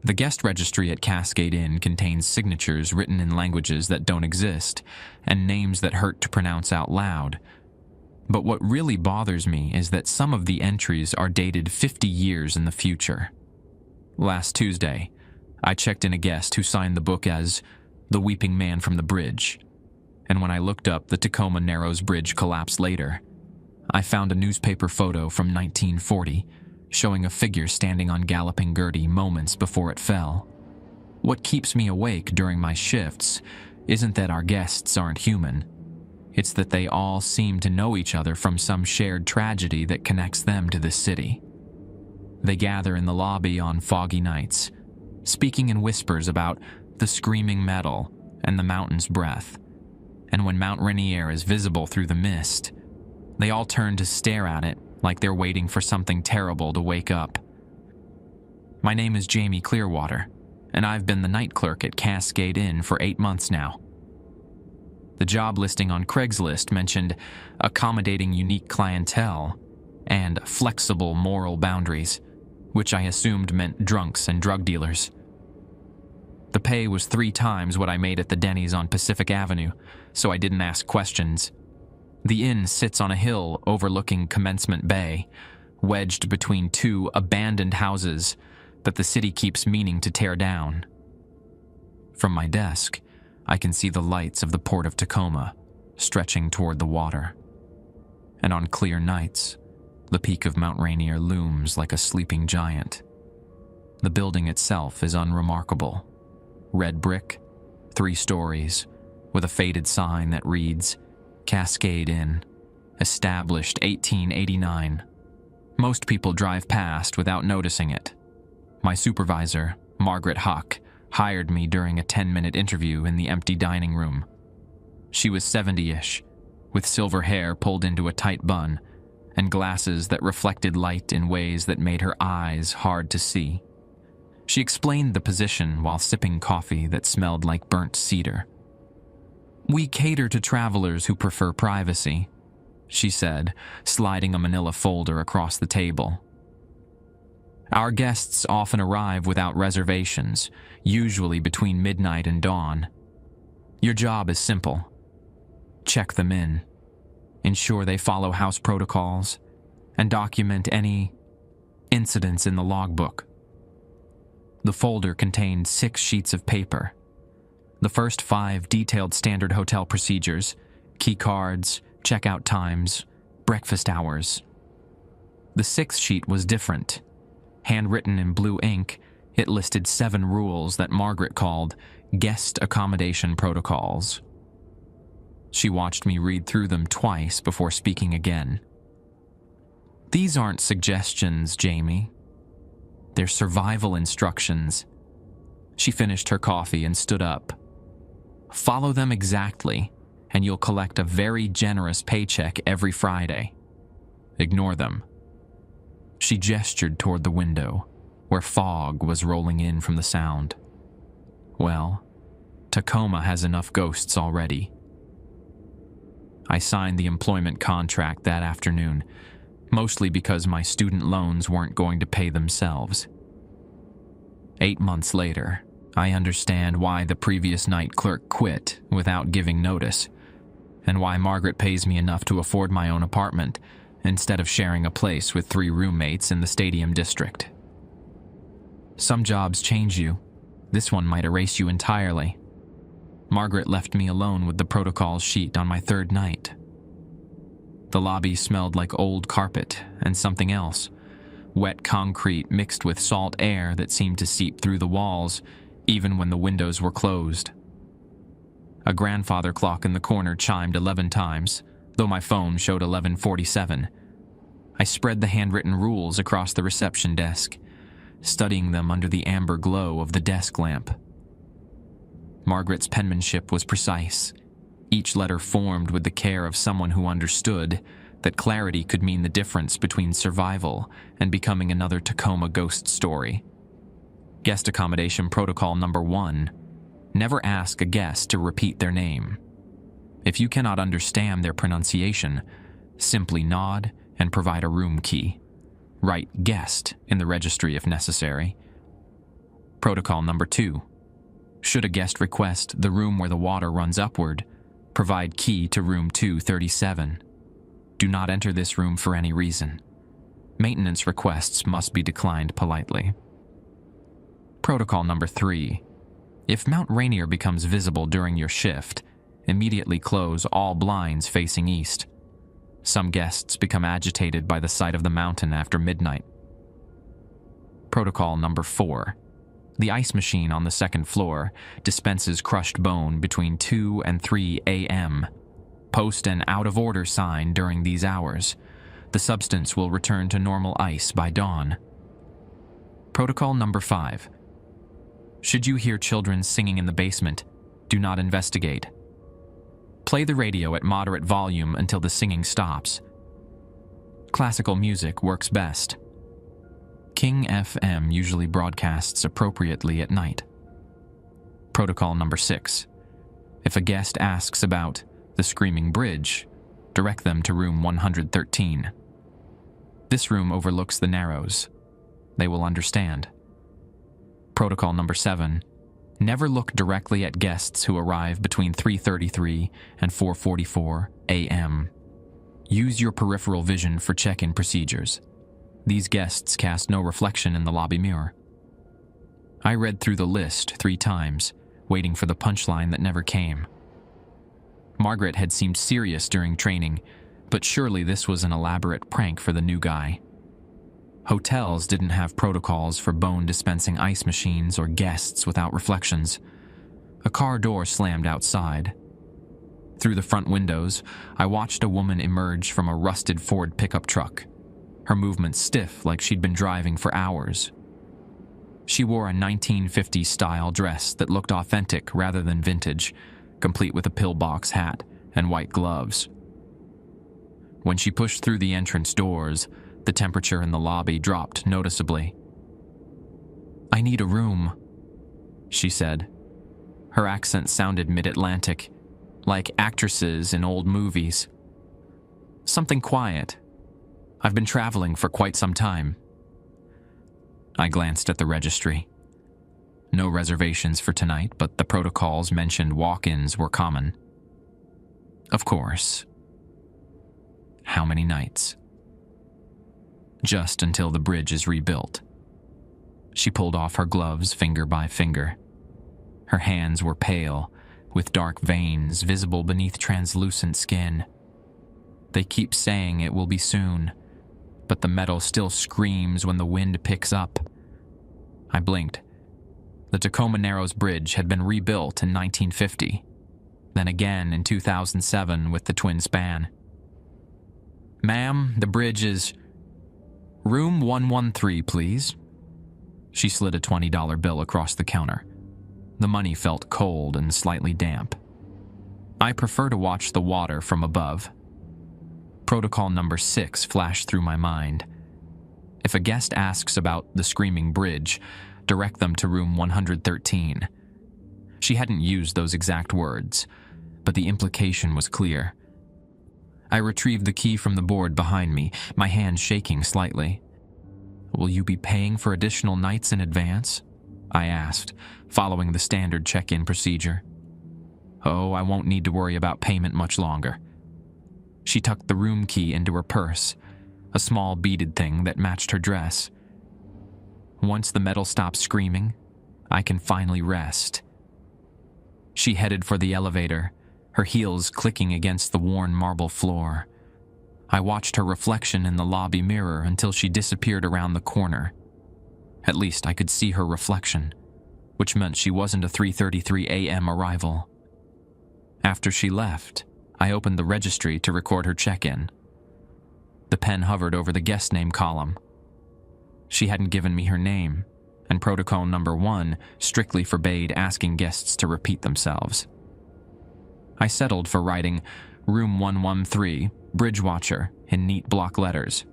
The guest registry at Cascade Inn contains signatures written in languages that don't exist and names that hurt to pronounce out loud. But what really bothers me is that some of the entries are dated 50 years in the future. Last Tuesday, I checked in a guest who signed the book as the Weeping Man from the Bridge, and when I looked up the Tacoma Narrows Bridge collapse later, I found a newspaper photo from 1940 showing a figure standing on Galloping Gertie moments before it fell. What keeps me awake during my shifts isn't that our guests aren't human. It's that they all seem to know each other from some shared tragedy that connects them to this city. They gather in the lobby on foggy nights, speaking in whispers about the screaming metal and the mountain's breath. And when Mount Rainier is visible through the mist, they all turn to stare at it like they're waiting for something terrible to wake up. My name is Jamie Clearwater, and I've been the night clerk at Cascade Inn for 8 months now. The job listing on Craigslist mentioned accommodating unique clientele and flexible moral boundaries, which I assumed meant drunks and drug dealers. The pay was 3 times what I made at the Denny's on Pacific Avenue, so I didn't ask questions. The inn sits on a hill overlooking Commencement Bay, wedged between 2 abandoned houses that the city keeps meaning to tear down. From my desk, I can see the lights of the port of Tacoma stretching toward the water. And on clear nights, the peak of Mount Rainier looms like a sleeping giant. The building itself is unremarkable. Red brick, 3 stories, with a faded sign that reads, Cascade Inn, established 1889. Most people drive past without noticing it. My supervisor, Margaret Huck, hired me during a 10-minute interview in the empty dining room. She was 70-ish, with silver hair pulled into a tight bun and glasses that reflected light in ways that made her eyes hard to see. She explained the position while sipping coffee that smelled like burnt cedar. "We cater to travelers who prefer privacy," she said, sliding a manila folder across the table. "Our guests often arrive without reservations, usually between midnight and dawn. Your job is simple. Check them in, ensure they follow house protocols, and document any incidents in the logbook." The folder contained 6 sheets of paper. The first 5 detailed standard hotel procedures, key cards, checkout times, breakfast hours. The 6th sheet was different. Handwritten in blue ink, it listed 7 rules that Margaret called guest accommodation protocols. She watched me read through them twice before speaking again. "These aren't suggestions, Jamie. They're survival instructions." She finished her coffee and stood up. "Follow them exactly, and you'll collect a very generous paycheck every Friday. Ignore them." She gestured toward the window, where fog was rolling in from the sound. "Well, Tacoma has enough ghosts already." I signed the employment contract that afternoon, mostly because my student loans weren't going to pay themselves. 8 months later, I understand why the previous night clerk quit without giving notice, and why Margaret pays me enough to afford my own apartment instead of sharing a place with 3 roommates in the Stadium District. Some jobs change you. This one might erase you entirely. Margaret left me alone with the protocols sheet on my 3rd night. The lobby smelled like old carpet and something else, wet concrete mixed with salt air that seemed to seep through the walls even when the windows were closed. A grandfather clock in the corner chimed 11 times, though my phone showed 11:47. I spread the handwritten rules across the reception desk, studying them under the amber glow of the desk lamp. Margaret's penmanship was precise, each letter formed with the care of someone who understood that clarity could mean the difference between survival and becoming another Tacoma ghost story. Guest accommodation protocol number 1: never ask a guest to repeat their name. If you cannot understand their pronunciation, simply nod and provide a room key. Write guest in the registry if necessary. Protocol number 2. Should a guest request the room where the water runs upward, provide key to room 237. Do not enter this room for any reason. Maintenance requests must be declined politely. Protocol number 3. If Mount Rainier becomes visible during your shift, immediately close all blinds facing east. Some guests become agitated by the sight of the mountain after midnight. Protocol number 4. The ice machine on the second floor dispenses crushed bone between 2 and 3 a.m. Post an out-of-order sign during these hours. The substance will return to normal ice by dawn. Protocol number 5. Should you hear children singing in the basement, do not investigate. Play the radio at moderate volume until the singing stops. Classical music works best. King FM usually broadcasts appropriately at night. Protocol number 6. If a guest asks about the Screaming Bridge, direct them to room 113. This room overlooks the Narrows. They will understand. Protocol number 7. Never look directly at guests who arrive between 3:33 and 4:44 a.m. Use your peripheral vision for check-in procedures. These guests cast no reflection in the lobby mirror. I read through the list 3 times, waiting for the punchline that never came. Margaret had seemed serious during training, but surely this was an elaborate prank for the new guy. Hotels didn't have protocols for bone-dispensing ice machines or guests without reflections. A car door slammed outside. Through the front windows, I watched a woman emerge from a rusted Ford pickup truck, her movements stiff like she'd been driving for hours. She wore a 1950s-style dress that looked authentic rather than vintage, complete with a pillbox hat and white gloves. When she pushed through the entrance doors, the temperature in the lobby dropped noticeably. "I need a room," she said. Her accent sounded mid-Atlantic, like actresses in old movies. "Something quiet. I've been traveling for quite some time." I glanced at the registry. No reservations for tonight, but the protocols mentioned walk-ins were common. Of course. How many nights? Just until the bridge is rebuilt. She pulled off her gloves finger by finger. Her hands were pale, with dark veins visible beneath translucent skin. They keep saying it will be soon, but the metal still screams when the wind picks up. I blinked. The Tacoma Narrows Bridge had been rebuilt in 1950, then again in 2007 with the twin span. "Ma'am, the bridge is room 113, please." She slid a $20 bill across the counter. The money felt cold and slightly damp. "I prefer to watch the water from above." Protocol number 6 flashed through my mind. If a guest asks about the Screaming Bridge, direct them to room 113. She hadn't used those exact words, but the implication was clear. I retrieved the key from the board behind me, my hand shaking slightly. "Will you be paying for additional nights in advance?" I asked, following the standard check-in procedure. "Oh, I won't need to worry about payment much longer." She tucked the room key into her purse, a small beaded thing that matched her dress. "Once the metal stops screaming, I can finally rest." She headed for the elevator, her heels clicking against the worn marble floor. I watched her reflection in the lobby mirror until she disappeared around the corner. At least I could see her reflection, which meant she wasn't a 3:33 a.m. arrival. After she left, I opened the registry to record her check-in. The pen hovered over the guest name column. She hadn't given me her name, and protocol number 1 strictly forbade asking guests to repeat themselves. I settled for writing room 113, Bridge Watcher, in neat block letters.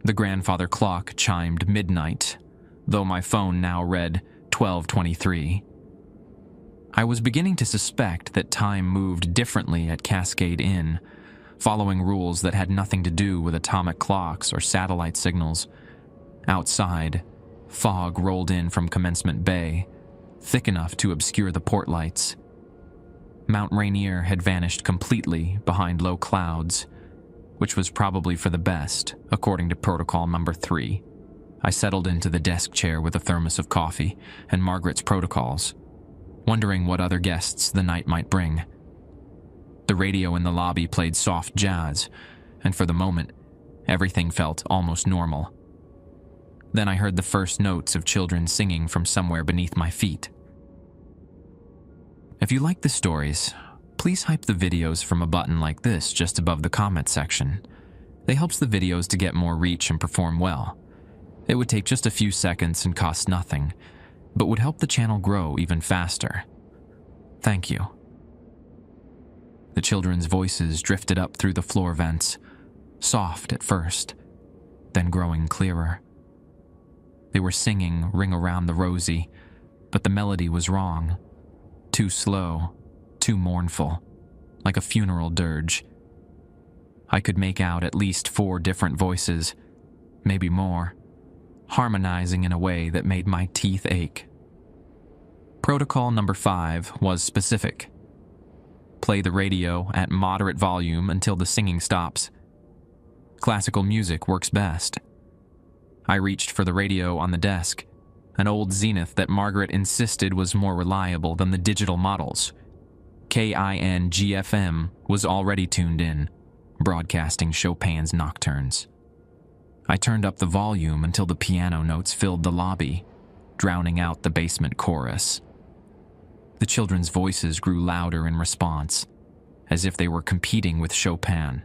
The grandfather clock chimed midnight, though my phone now read 12:23. I was beginning to suspect that time moved differently at Cascade Inn, following rules that had nothing to do with atomic clocks or satellite signals. Outside, Fog rolled in from Commencement Bay, thick enough to obscure the port lights. Mount Rainier had vanished completely behind low clouds, which was probably for the best, according to Protocol Number 3. I settled into the desk chair with a thermos of coffee and Margaret's protocols, wondering what other guests the night might bring. The radio in the lobby played soft jazz, and for the moment, everything felt almost normal. Then I heard the first notes of children singing from somewhere beneath my feet. If you like the stories, please hype the videos from a button like this just above the comment section. It helps the videos to get more reach and perform well. It would take just a few seconds and cost nothing, but would help the channel grow even faster. Thank you. The children's voices drifted up through the floor vents, soft at first, then growing clearer. They were singing Ring Around the Rosie, but the melody was wrong. Too slow, too mournful, like a funeral dirge. I could make out at least 4 different voices, maybe more, harmonizing in a way that made my teeth ache. Protocol Number 5 was specific. Play the radio at moderate volume until the singing stops. Classical music works best. I reached for the radio on the desk, an old Zenith that Margaret insisted was more reliable than the digital models. KIN-GFM was already tuned in, broadcasting Chopin's nocturnes. I turned up the volume until the piano notes filled the lobby, drowning out the basement chorus. The children's voices grew louder in response, as if they were competing with Chopin.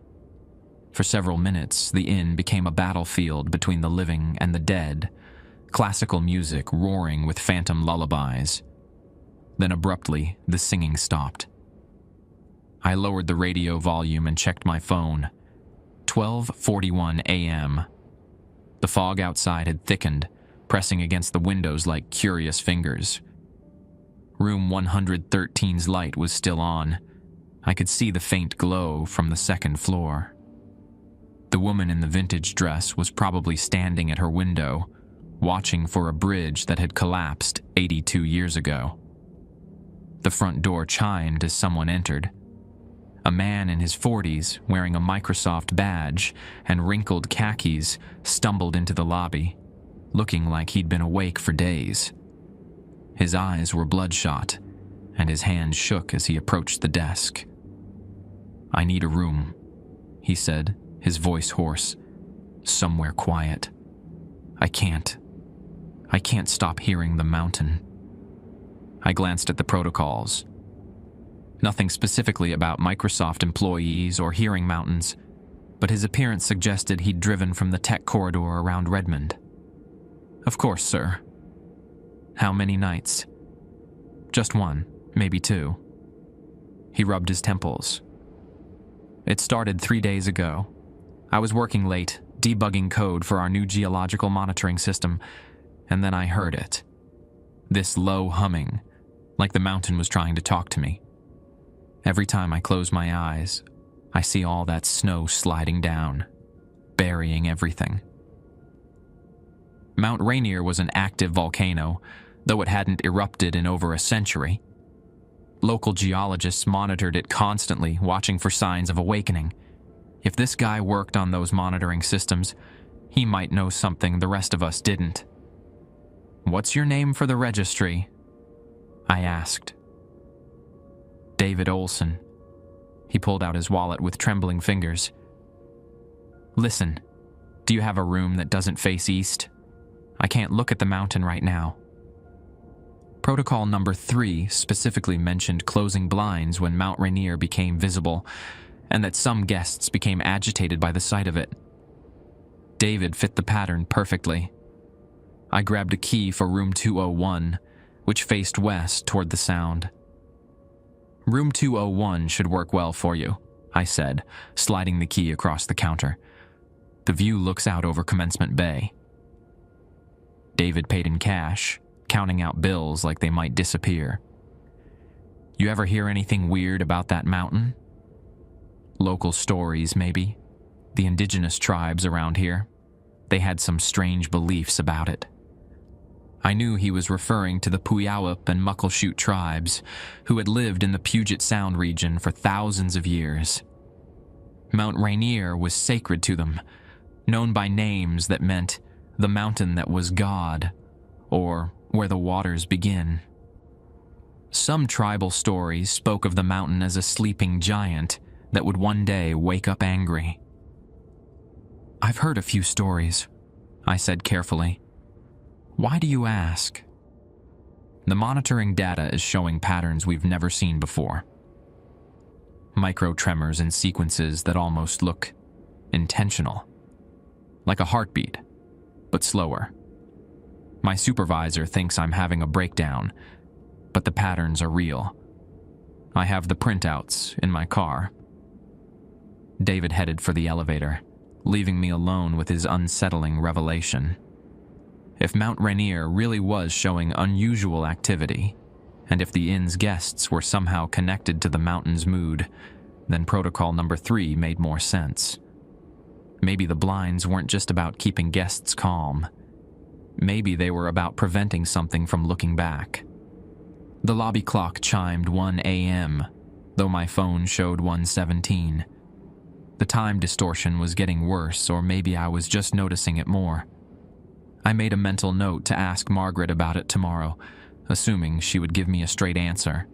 For several minutes, the inn became a battlefield between the living and the dead, classical music roaring with phantom lullabies. Then abruptly, the singing stopped. I lowered the radio volume and checked my phone. 12:41 a.m. The fog outside had thickened, pressing against the windows like curious fingers. Room 113's light was still on. I could see the faint glow from the second floor. The woman in the vintage dress was probably standing at her window, watching for a bridge that had collapsed 82 years ago. The front door chimed as someone entered. A man in his 40s, wearing a Microsoft badge and wrinkled khakis, stumbled into the lobby, looking like he'd been awake for days. His eyes were bloodshot, and his hand shook as he approached the desk. "I need a room," he said, his voice hoarse. "Somewhere quiet. I can't stop hearing the mountain." I glanced at the protocols. Nothing specifically about Microsoft employees or hearing mountains, but his appearance suggested he'd driven from the tech corridor around Redmond. "Of course, sir." "How many nights?" "Just 1, maybe 2. He rubbed his temples. "It started 3 days ago. I was working late, debugging code for our new geological monitoring system, and then I heard it. This low humming, like the mountain was trying to talk to me. Every time I close my eyes, I see all that snow sliding down, burying everything." Mount Rainier was an active volcano, though it hadn't erupted in over a century. Local geologists monitored it constantly, watching for signs of awakening. If this guy worked on those monitoring systems, he might know something the rest of us didn't. "What's your name for the registry?" I asked. "David Olson." He pulled out his wallet with trembling fingers. "Listen, do you have a room that doesn't face east? I can't look at the mountain right now." Protocol Number 3 specifically mentioned closing blinds when Mount Rainier became visible, and that some guests became agitated by the sight of it. David fit the pattern perfectly. I grabbed a key for room 201, which faced west toward the sound. "Room 201 should work well for you," I said, sliding the key across the counter. "The view looks out over Commencement Bay." David paid in cash, counting out bills like they might disappear. "You ever hear anything weird about that mountain?" "Local stories, maybe. The indigenous tribes around here. They had some strange beliefs about it." I knew he was referring to the Puyallup and Muckleshoot tribes, who had lived in the Puget Sound region for thousands of years. Mount Rainier was sacred to them, known by names that meant the mountain that was God, or where the waters begin. Some tribal stories spoke of the mountain as a sleeping giant that would one day wake up angry. "I've heard a few stories," I said carefully. "Why do you ask?" "The monitoring data is showing patterns we've never seen before. Micro-tremors in sequences that almost look intentional. Like a heartbeat, but slower. My supervisor thinks I'm having a breakdown, but the patterns are real. I have the printouts in my car." David headed for the elevator, leaving me alone with his unsettling revelation. If Mount Rainier really was showing unusual activity, and if the inn's guests were somehow connected to the mountain's mood, then protocol number 3 made more sense. Maybe the blinds weren't just about keeping guests calm. Maybe they were about preventing something from looking back. The lobby clock chimed 1 a.m., though my phone showed 1:17. The time distortion was getting worse, or maybe I was just noticing it more. I made a mental note to ask Margaret about it tomorrow, assuming she would give me a straight answer.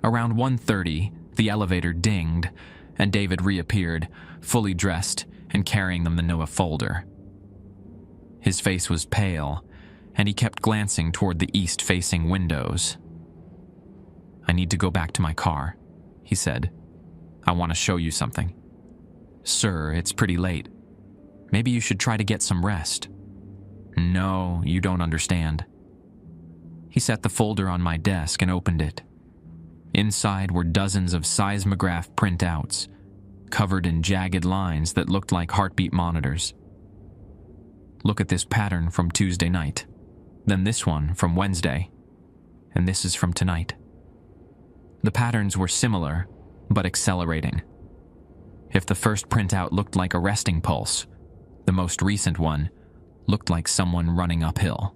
Around 1:30, the elevator dinged, and David reappeared, fully dressed and carrying the Manoa folder. His face was pale, and he kept glancing toward the east-facing windows. "I need to go back to my car," he said. "I want to show you something." "Sir, it's pretty late. Maybe you should try to get some rest." "No, you don't understand." He set the folder on my desk and opened it. Inside were dozens of seismograph printouts, covered in jagged lines that looked like heartbeat monitors. "Look at this pattern from Tuesday night, then this one from Wednesday, and this is from tonight." The patterns were similar, but accelerating. If the first printout looked like a resting pulse, the most recent one looked like someone running uphill.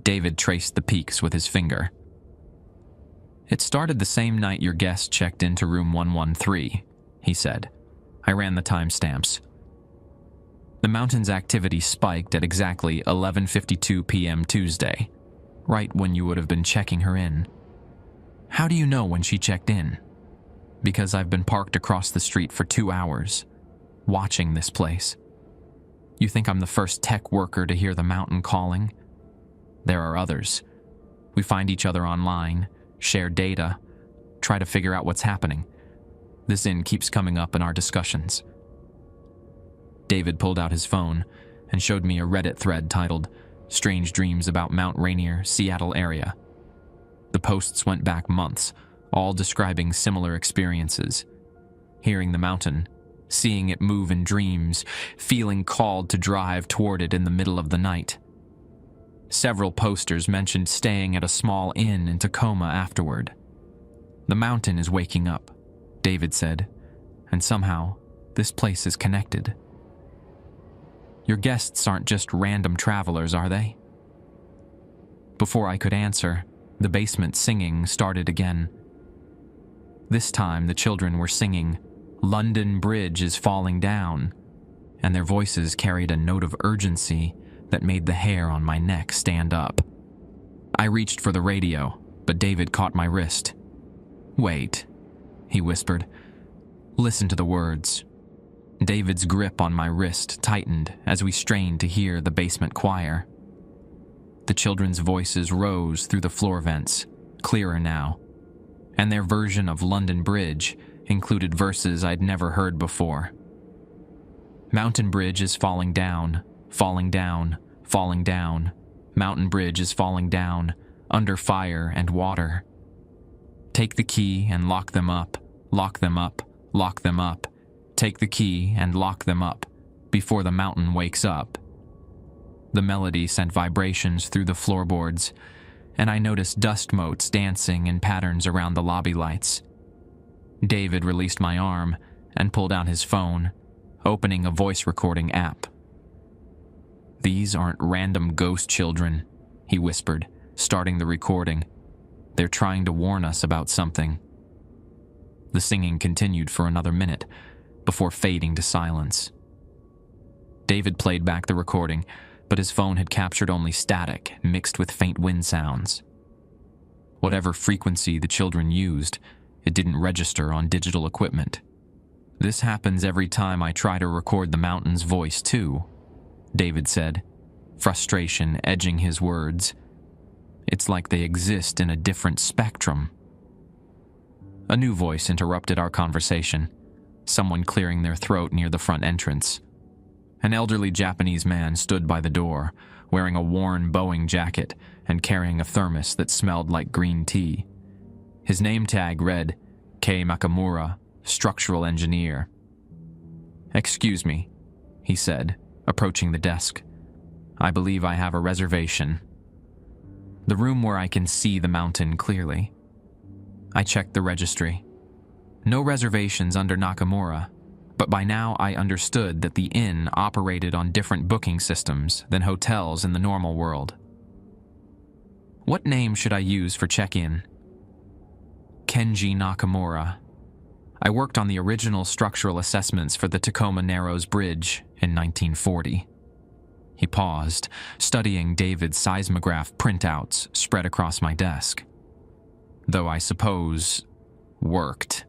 David traced the peaks with his finger. "It started the same night your guest checked into room 113, he said. I ran the timestamps. The mountain's activity spiked at exactly 11:52 p.m. Tuesday, right when you would have been checking her in. How do you know when she checked in? Because I've been parked across the street for 2 hours, watching this place. You think I'm the first tech worker to hear the mountain calling? There are others. We find each other online, share data, try to figure out what's happening. This inn keeps coming up in our discussions." David pulled out his phone and showed me a Reddit thread titled "Strange Dreams About Mount Rainier, Seattle Area." The posts went back months, all describing similar experiences. Hearing the mountain, seeing it move in dreams, feeling called to drive toward it in the middle of the night. Several posters mentioned staying at a small inn in Tacoma afterward. "The mountain is waking up," David said, "and somehow this place is connected." "Your guests aren't just random travelers, are they?" Before I could answer, the basement singing started again. This time the children were singing, "London Bridge is falling down," and their voices carried a note of urgency that made the hair on my neck stand up. I reached for the radio, but David caught my wrist. "Wait," he whispered. "Listen to the words." David's grip on my wrist tightened as we strained to hear the basement choir. The children's voices rose through the floor vents, clearer now, and their version of London Bridge included verses I'd never heard before. "Mountain Bridge is falling down, falling down, falling down. Mountain Bridge is falling down, under fire and water. Take the key and lock them up, lock them up, lock them up. Take the key and lock them up, before the mountain wakes up." The melody sent vibrations through the floorboards, and I noticed dust motes dancing in patterns around the lobby lights. David released my arm and pulled out his phone, opening a voice recording app. "The These aren't random ghost children, he whispered, starting the recording. They're trying to warn us about something. The singing continued for another minute, before fading to silence. David played back the recording, but his phone had captured only static mixed with faint wind sounds. Whatever frequency the children used, it didn't register on digital equipment. This happens every time I try to record the mountain's voice too, David said, frustration edging his words. It's like they exist in a different spectrum. A new voice interrupted our conversation, someone clearing their throat near the front entrance. An elderly Japanese man stood by the door, wearing a worn Boeing jacket and carrying a thermos that smelled like green tea. His name tag read, K. Nakamura, structural engineer. "Excuse me," he said, approaching the desk. "I believe I have a reservation." The room where I can see the mountain clearly. I checked the registry. No reservations under Nakamura, but by now I understood that the inn operated on different booking systems than hotels in the normal world. "What name should I use for check-in?" "Kenji Nakamura. I worked on the original structural assessments for the Tacoma Narrows Bridge in 1940. He paused, studying David's seismograph printouts spread across my desk. Though I suppose "worked"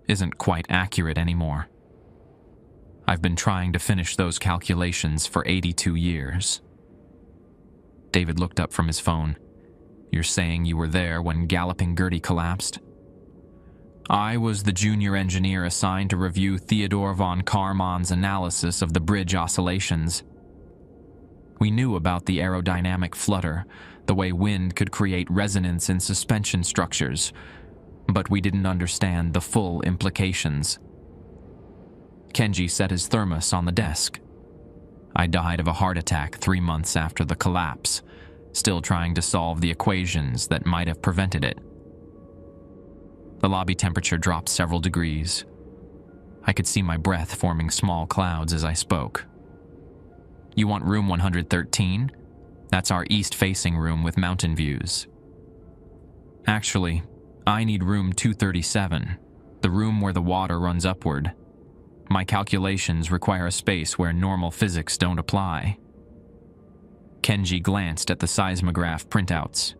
isn't quite accurate anymore. I've been trying to finish those calculations for 82 years. David looked up from his phone. "You're saying you were there when Galloping Gertie collapsed?" "I was the junior engineer assigned to review Theodore von Karman's analysis of the bridge oscillations. We knew about the aerodynamic flutter, the way wind could create resonance in suspension structures, but we didn't understand the full implications." Kenji set his thermos on the desk. "I died of a heart attack 3 months after the collapse, still trying to solve the equations that might have prevented it." The lobby temperature dropped several degrees. I could see my breath forming small clouds as I spoke. "You want room 113? That's our east-facing room with mountain views." "Actually, I need room 237, the room where the water runs upward. My calculations require a space where normal physics don't apply." Kenji glanced at the seismograph printouts.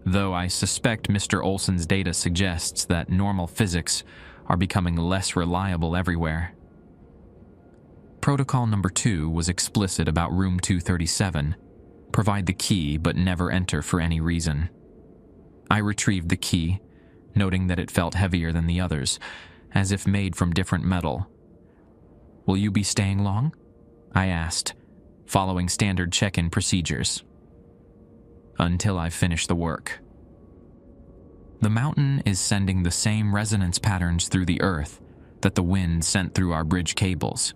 "Though I suspect Mr. Olson's data suggests that normal physics are becoming less reliable everywhere." Protocol number 2 was explicit about room 237. Provide the key but never enter for any reason. I retrieved the key, noting that it felt heavier than the others, as if made from different metal. "Will you be staying long?" I asked, following standard check-in procedures. "Until I've finished the work." The mountain is sending the same resonance patterns through the earth that the wind sent through our bridge cables.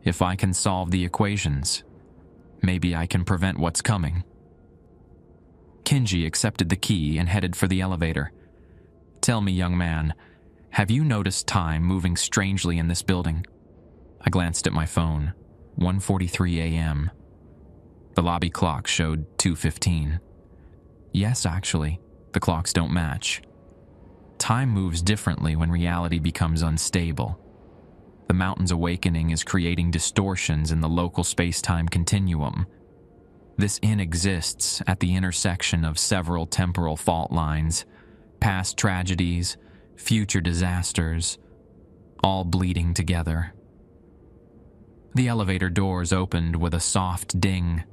If I can solve the equations, maybe I can prevent what's coming. Kenji accepted the key and headed for the elevator. "Tell me, young man, have you noticed time moving strangely in this building?" I glanced at my phone. 1:43 a.m. The lobby clock showed 2:15. "Yes, actually, the clocks don't match. Time moves differently when reality becomes unstable. The mountain's awakening is creating distortions in the local space-time continuum. This inn exists at the intersection of several temporal fault lines, past tragedies, future disasters, all bleeding together." The elevator doors opened with a soft ding.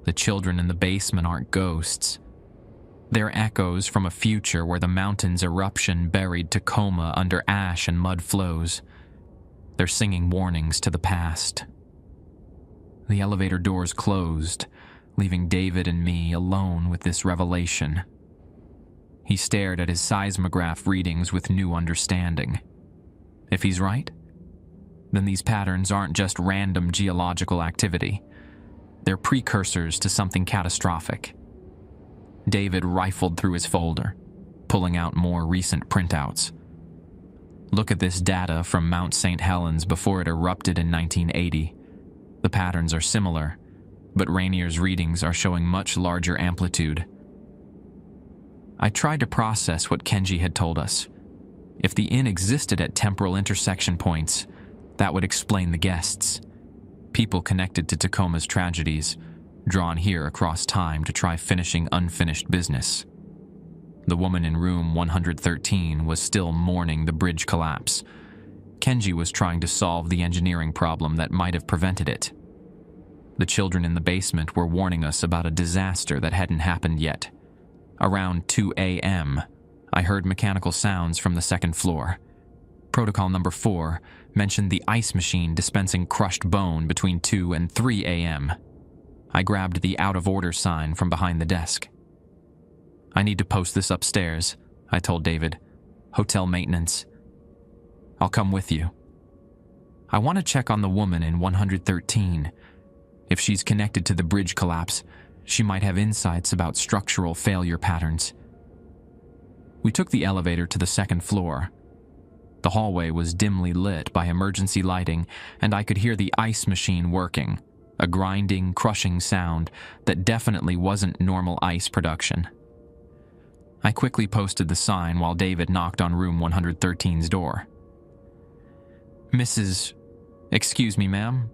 The children in the basement aren't ghosts. They're echoes from a future where the mountain's eruption buried Tacoma under ash and mud flows. They're singing warnings to the past. The elevator doors closed, leaving David and me alone with this revelation. He stared at his seismograph readings with new understanding. If he's right, then these patterns aren't just random geological activity. They're precursors to something catastrophic. David rifled through his folder, pulling out more recent printouts. "Look at this data from Mount St. Helens before it erupted in 1980. The patterns are similar, but Rainier's readings are showing much larger amplitude. I tried to process what Kenji had told us. If the inn existed at temporal intersection points, that would explain the guests. People connected to Tacoma's tragedies, drawn here across time to try finishing unfinished business. The woman in room 113 was still mourning the bridge collapse. Kenji was trying to solve the engineering problem that might have prevented it. The children in the basement were warning us about a disaster that hadn't happened yet. Around 2 a.m., I heard mechanical sounds from the second floor. Protocol number 4 mentioned the ice machine dispensing crushed bone between 2 and 3 a.m. I grabbed the out-of-order sign from behind the desk. "I need to post this upstairs," I told David. "Hotel maintenance. I'll come with you. I want to check on the woman in 113. If she's connected to the bridge collapse, she might have insights about structural failure patterns." We took the elevator to the second floor. The hallway was dimly lit by emergency lighting, and I could hear the ice machine working, a grinding, crushing sound that definitely wasn't normal ice production. I quickly posted the sign while David knocked on room 113's door. Excuse me, ma'am.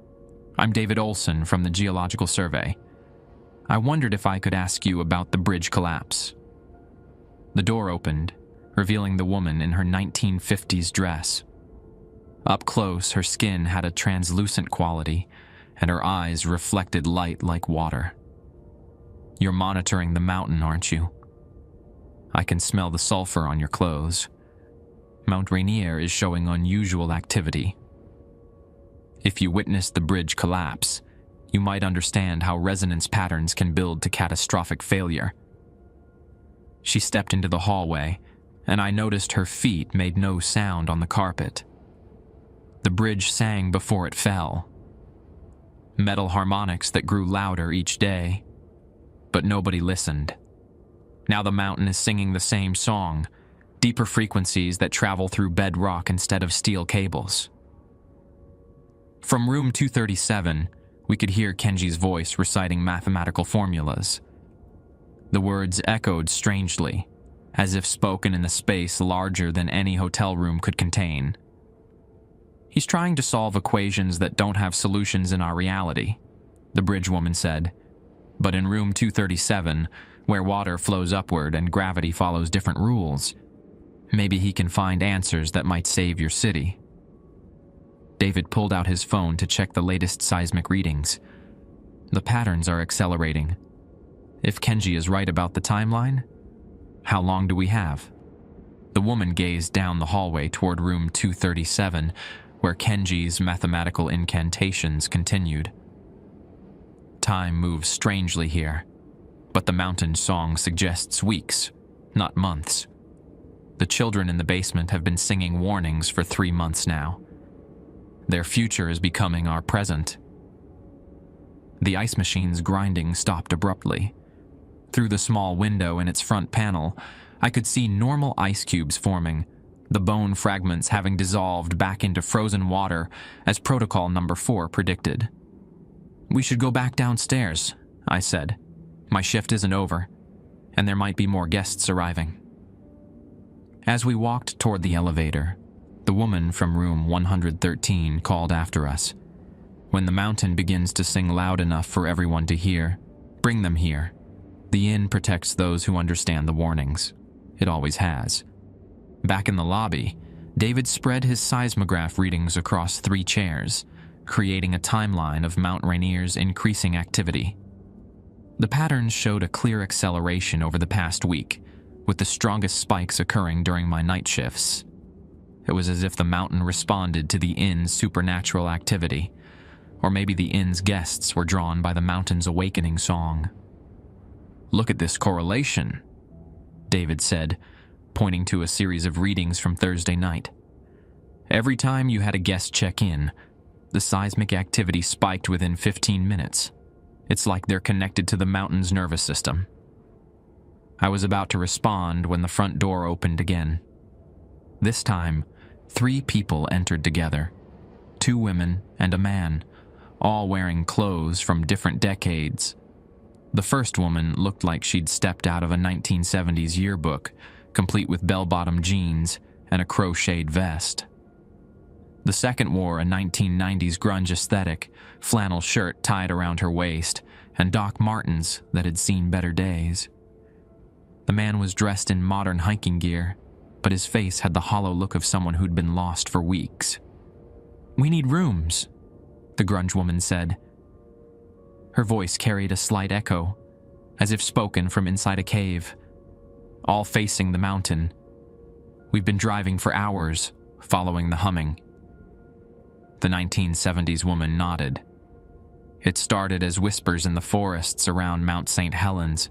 I'm David Olson from the Geological Survey. I wondered if I could ask you about the bridge collapse." The door opened, revealing the woman in her 1950s dress. Up close, her skin had a translucent quality, and her eyes reflected light like water. "You're monitoring the mountain, aren't you? I can smell the sulfur on your clothes. Mount Rainier is showing unusual activity. If you witnessed the bridge collapse, you might understand how resonance patterns can build to catastrophic failure." She stepped into the hallway, and I noticed her feet made no sound on the carpet. The bridge sang before it fell. Metal harmonics that grew louder each day, but nobody listened. Now the mountain is singing the same song, deeper frequencies that travel through bedrock instead of steel cables. From room 237, we could hear Kenji's voice reciting mathematical formulas. The words echoed strangely, as if spoken in a space larger than any hotel room could contain. "He's trying to solve equations that don't have solutions in our reality," the bridge woman said. "But in room 237, where water flows upward and gravity follows different rules, maybe he can find answers that might save your city." David pulled out his phone to check the latest seismic readings. The patterns are accelerating. If Kenji is right about the timeline, how long do we have? The woman gazed down the hallway toward room 237, where Kenji's mathematical incantations continued. Time moves strangely here, but the mountain song suggests weeks, not months. The children in the basement have been singing warnings for 3 months now. Their future is becoming our present. The ice machine's grinding stopped abruptly. Through the small window in its front panel, I could see normal ice cubes forming, the bone fragments having dissolved back into frozen water as protocol number 4 predicted. "We should go back downstairs," I said. "My shift isn't over, and there might be more guests arriving." As we walked toward the elevator, the woman from room 113 called after us. "When the mountain begins to sing loud enough for everyone to hear, bring them here. The inn protects those who understand the warnings. It always has." Back in the lobby, David spread his seismograph readings across 3 chairs, creating a timeline of Mount Rainier's increasing activity. The patterns showed a clear acceleration over the past week, with the strongest spikes occurring during my night shifts. It was as if the mountain responded to the inn's supernatural activity, or maybe the inn's guests were drawn by the mountain's awakening song. "Look at this correlation," David said, pointing to a series of readings from Thursday night. "Every time you had a guest check in, the seismic activity spiked within 15 minutes. It's like they're connected to the mountain's nervous system." I was about to respond when the front door opened again. This time, 3 people entered together, 2 women and a man, all wearing clothes from different decades. The first woman looked like she'd stepped out of a 1970s yearbook, complete with bell-bottom jeans and a crocheted vest. The second wore a 1990s grunge aesthetic, flannel shirt tied around her waist, and Doc Martens that had seen better days. The man was dressed in modern hiking gear, but his face had the hollow look of someone who'd been lost for weeks. "We need rooms," the grunge woman said. Her voice carried a slight echo, as if spoken from inside a cave, all facing the mountain. "We've been driving for hours, following the humming." The 1970s woman nodded. It started as whispers in the forests around Mount St. Helens,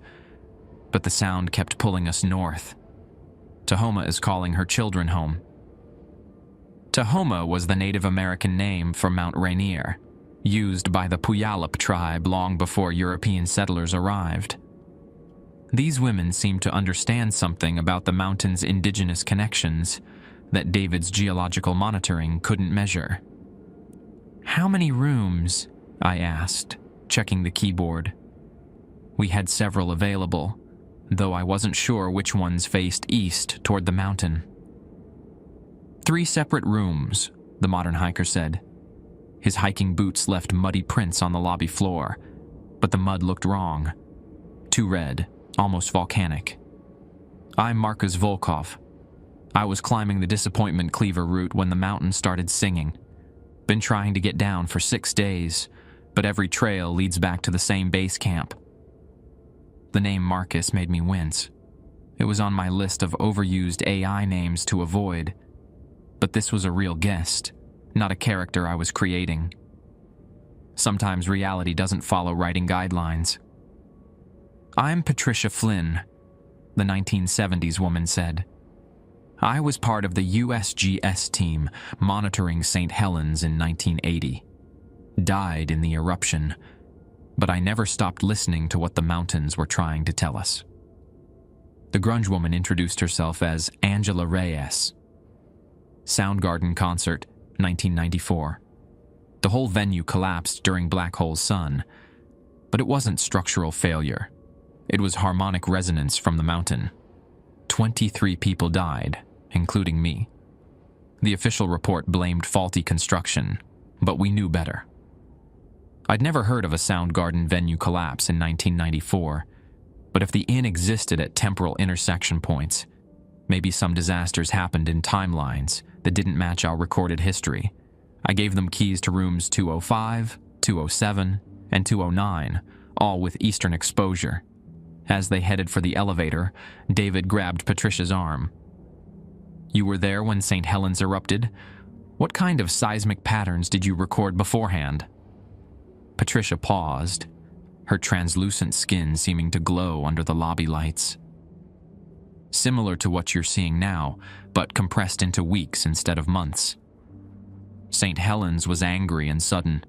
but the sound kept pulling us north. Tacoma is calling her children home. Tacoma was the Native American name for Mount Rainier, used by the Puyallup tribe long before European settlers arrived. These women seemed to understand something about the mountain's indigenous connections that David's geological monitoring couldn't measure. "How many rooms?" I asked, checking the keyboard. We had several available, though I wasn't sure which ones faced east toward the mountain. "3 separate rooms," the modern hiker said. His hiking boots left muddy prints on the lobby floor, but the mud looked wrong. Too red, almost volcanic. "I'm Marcus Volkov. I was climbing the Disappointment Cleaver route when the mountain started singing. Been trying to get down for 6 days, but every trail leads back to the same base camp." The name Marcus made me wince. It was on my list of overused AI names to avoid, but this was a real guest, not a character I was creating. Sometimes reality doesn't follow writing guidelines. "I'm Patricia Flynn," the 1970s woman said. "I was part of the USGS team monitoring St. Helens in 1980. Died in the eruption, but I never stopped listening to what the mountains were trying to tell us." The grunge woman introduced herself as Angela Reyes. Soundgarden concert, 1994. The whole venue collapsed during Black Hole Sun, but it wasn't structural failure. It was harmonic resonance from the mountain. 23 people died, including me. The official report blamed faulty construction, but we knew better. I'd never heard of a Soundgarden venue collapse in 1994, but if the inn existed at temporal intersection points, maybe some disasters happened in timelines that didn't match our recorded history. I gave them keys to rooms 205, 207, and 209, all with eastern exposure. As they headed for the elevator, David grabbed Patricia's arm. "You were there when St. Helens erupted? What kind of seismic patterns did you record beforehand?" Patricia paused, her translucent skin seeming to glow under the lobby lights. "Similar to what you're seeing now, but compressed into weeks instead of months. St. Helens was angry and sudden.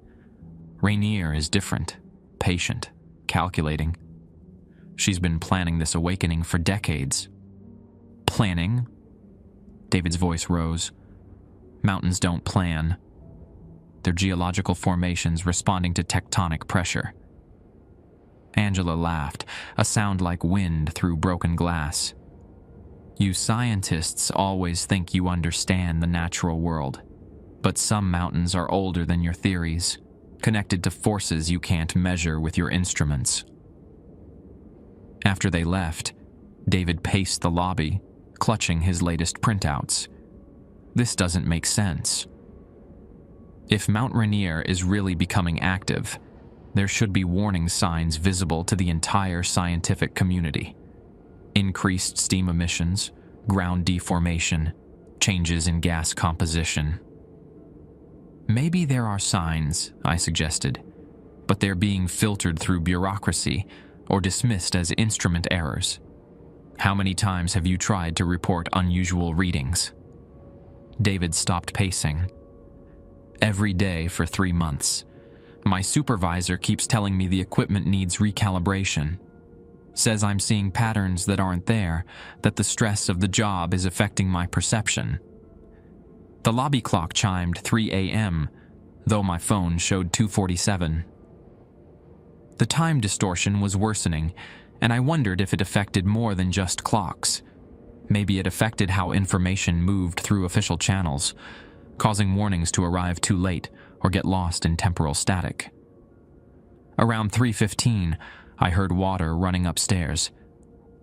Rainier is different, patient, calculating. She's been planning this awakening for decades." "Planning?" David's voice rose. "Mountains don't plan. They're geological formations responding to tectonic pressure." Angela laughed, a sound like wind through broken glass. "You scientists always think you understand the natural world, but some mountains are older than your theories, connected to forces you can't measure with your instruments." After they left, David paced the lobby, clutching his latest printouts. "This doesn't make sense. If Mount Rainier is really becoming active, there should be warning signs visible to the entire scientific community. Increased steam emissions, ground deformation, changes in gas composition." "Maybe there are signs," I suggested, "but they're being filtered through bureaucracy or dismissed as instrument errors. How many times have you tried to report unusual readings?" David stopped pacing. "Every day for 3 months. My supervisor keeps telling me the equipment needs recalibration. Says I'm seeing patterns that aren't there, that the stress of the job is affecting my perception." The lobby clock chimed 3 a.m., though my phone showed 2:47. The time distortion was worsening, and I wondered if it affected more than just clocks. Maybe it affected how information moved through official channels, causing warnings to arrive too late or get lost in temporal static. Around 3:15, I heard water running upstairs,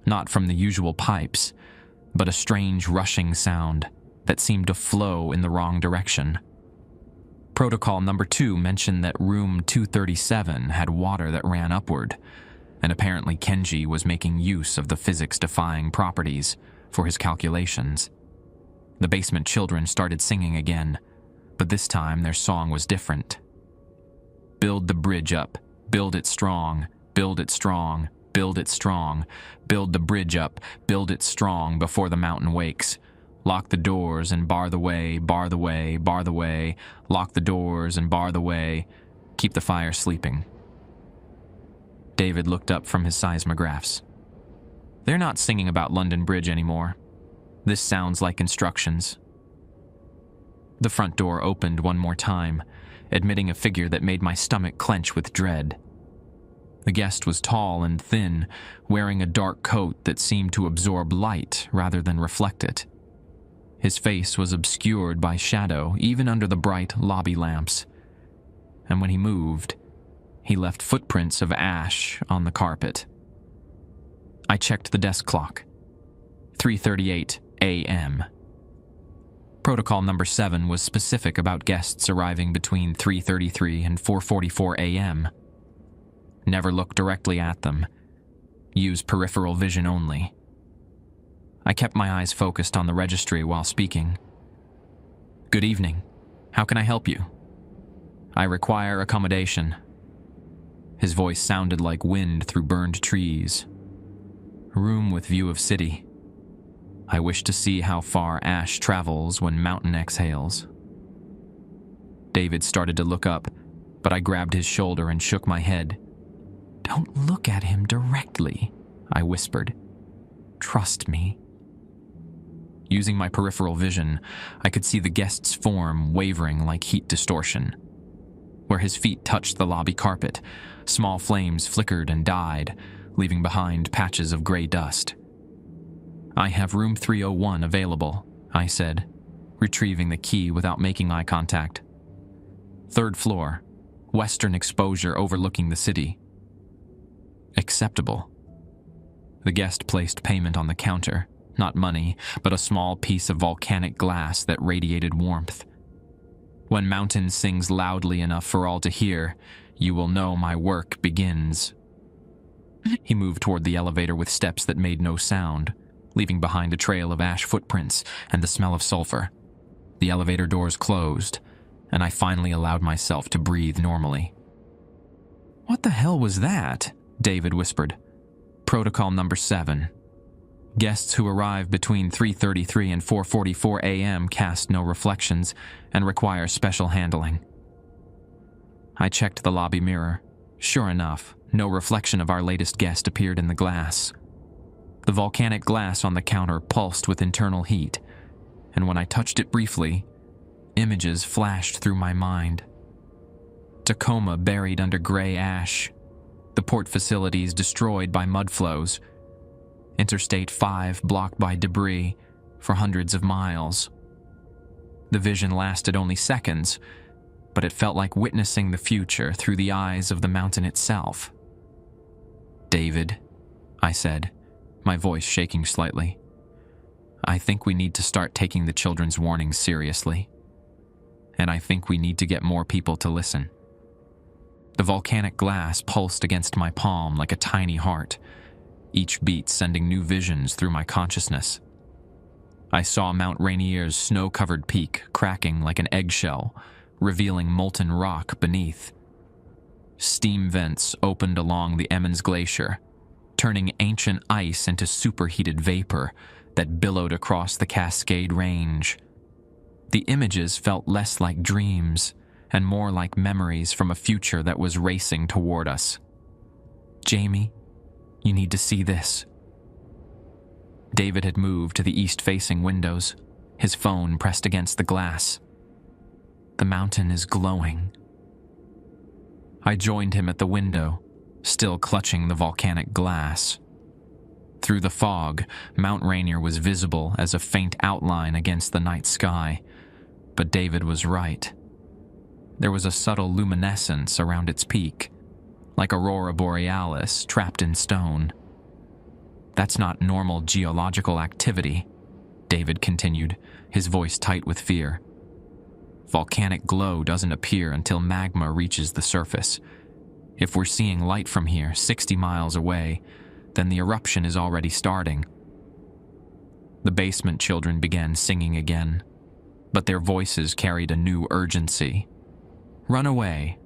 not from the usual pipes, but a strange rushing sound that seemed to flow in the wrong direction. Protocol number 2 mentioned that room 237 had water that ran upward, and apparently Kenji was making use of the physics-defying properties for his calculations. The basement children started singing again, but this time their song was different. Build the bridge up, build it strong, build it strong, build it strong, build the bridge up, build it strong before the mountain wakes. Lock the doors and bar the way, bar the way, bar the way, lock the doors and bar the way, keep the fire sleeping. David looked up from his seismographs. They're not singing about London Bridge anymore. This sounds like instructions. The front door opened one more time, admitting a figure that made my stomach clench with dread. The guest was tall and thin, wearing a dark coat that seemed to absorb light rather than reflect it. His face was obscured by shadow even under the bright lobby lamps, and when he moved, he left footprints of ash on the carpet. I checked the desk clock. 3:38 a.m. Protocol number 7 was specific about guests arriving between 3:33 and 4:44 a.m. Never look directly at them. Use peripheral vision only. I kept my eyes focused on the registry while speaking. Good evening. How can I help you? I require accommodation. His voice sounded like wind through burned trees. Room with view of city. I wish to see how far ash travels when mountain exhales. David started to look up, but I grabbed his shoulder and shook my head. Don't look at him directly, I whispered. Trust me. Using my peripheral vision, I could see the guest's form wavering like heat distortion. Where his feet touched the lobby carpet, small flames flickered and died, leaving behind patches of gray dust. I have room 301 available, I said, retrieving the key without making eye contact. 3rd floor, western exposure overlooking the city. Acceptable. The guest placed payment on the counter, not money, but a small piece of volcanic glass that radiated warmth. When mountain sings loudly enough for all to hear, you will know my work begins. He moved toward the elevator with steps that made no sound, leaving behind a trail of ash footprints and the smell of sulfur. The elevator doors closed, and I finally allowed myself to breathe normally. What the hell was that? David whispered. Protocol number 7. Guests who arrive between 3:33 and 4:44 a.m. cast no reflections and require special handling. I checked the lobby mirror. Sure enough, no reflection of our latest guest appeared in the glass. The volcanic glass on the counter pulsed with internal heat, and when I touched it briefly, images flashed through my mind. Tacoma buried under gray ash, the port facilities destroyed by mud flows, Interstate 5 blocked by debris for hundreds of miles. The vision lasted only seconds, but it felt like witnessing the future through the eyes of the mountain itself. David, I said, my voice shaking slightly. I think we need to start taking the children's warnings seriously. And I think we need to get more people to listen. The volcanic glass pulsed against my palm like a tiny heart, each beat sending new visions through my consciousness. I saw Mount Rainier's snow-covered peak cracking like an eggshell, revealing molten rock beneath. Steam vents opened along the Emmons Glacier, turning ancient ice into superheated vapor that billowed across the Cascade Range. The images felt less like dreams and more like memories from a future that was racing toward us. Jamie, you need to see this. David had moved to the east-facing windows, his phone pressed against the glass. The mountain is glowing. I joined him at the window, still clutching the volcanic glass. Through the fog, Mount Rainier was visible as a faint outline against the night sky, but David was right. There was a subtle luminescence around its peak, like Aurora Borealis trapped in stone. That's not normal geological activity, David continued, his voice tight with fear. Volcanic glow doesn't appear until magma reaches the surface. If we're seeing light from here, 60 miles away, then the eruption is already starting. The basement children began singing again, but their voices carried a new urgency. Run away,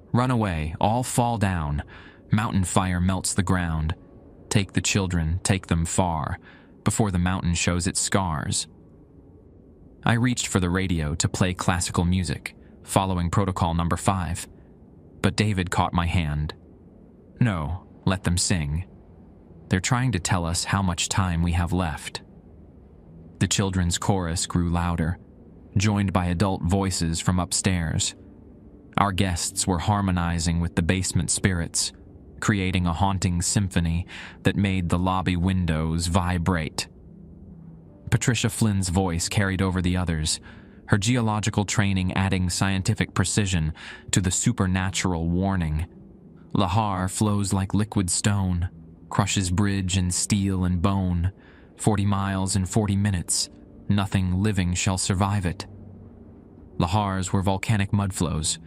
all fall down. Mountain fire melts the ground. Take the children, take them far, before the mountain shows its scars. I reached for the radio to play classical music, following protocol number 5, but David caught my hand. No, let them sing. They're trying to tell us how much time we have left. The children's chorus grew louder, joined by adult voices from upstairs. Our guests were harmonizing with the basement spirits, creating a haunting symphony that made the lobby windows vibrate. Patricia Flynn's voice carried over the others, her geological training adding scientific precision to the supernatural warning. Lahar flows like liquid stone, crushes bridge and steel and bone. 40 miles in 40 minutes, nothing living shall survive it. Lahars were volcanic mudflows,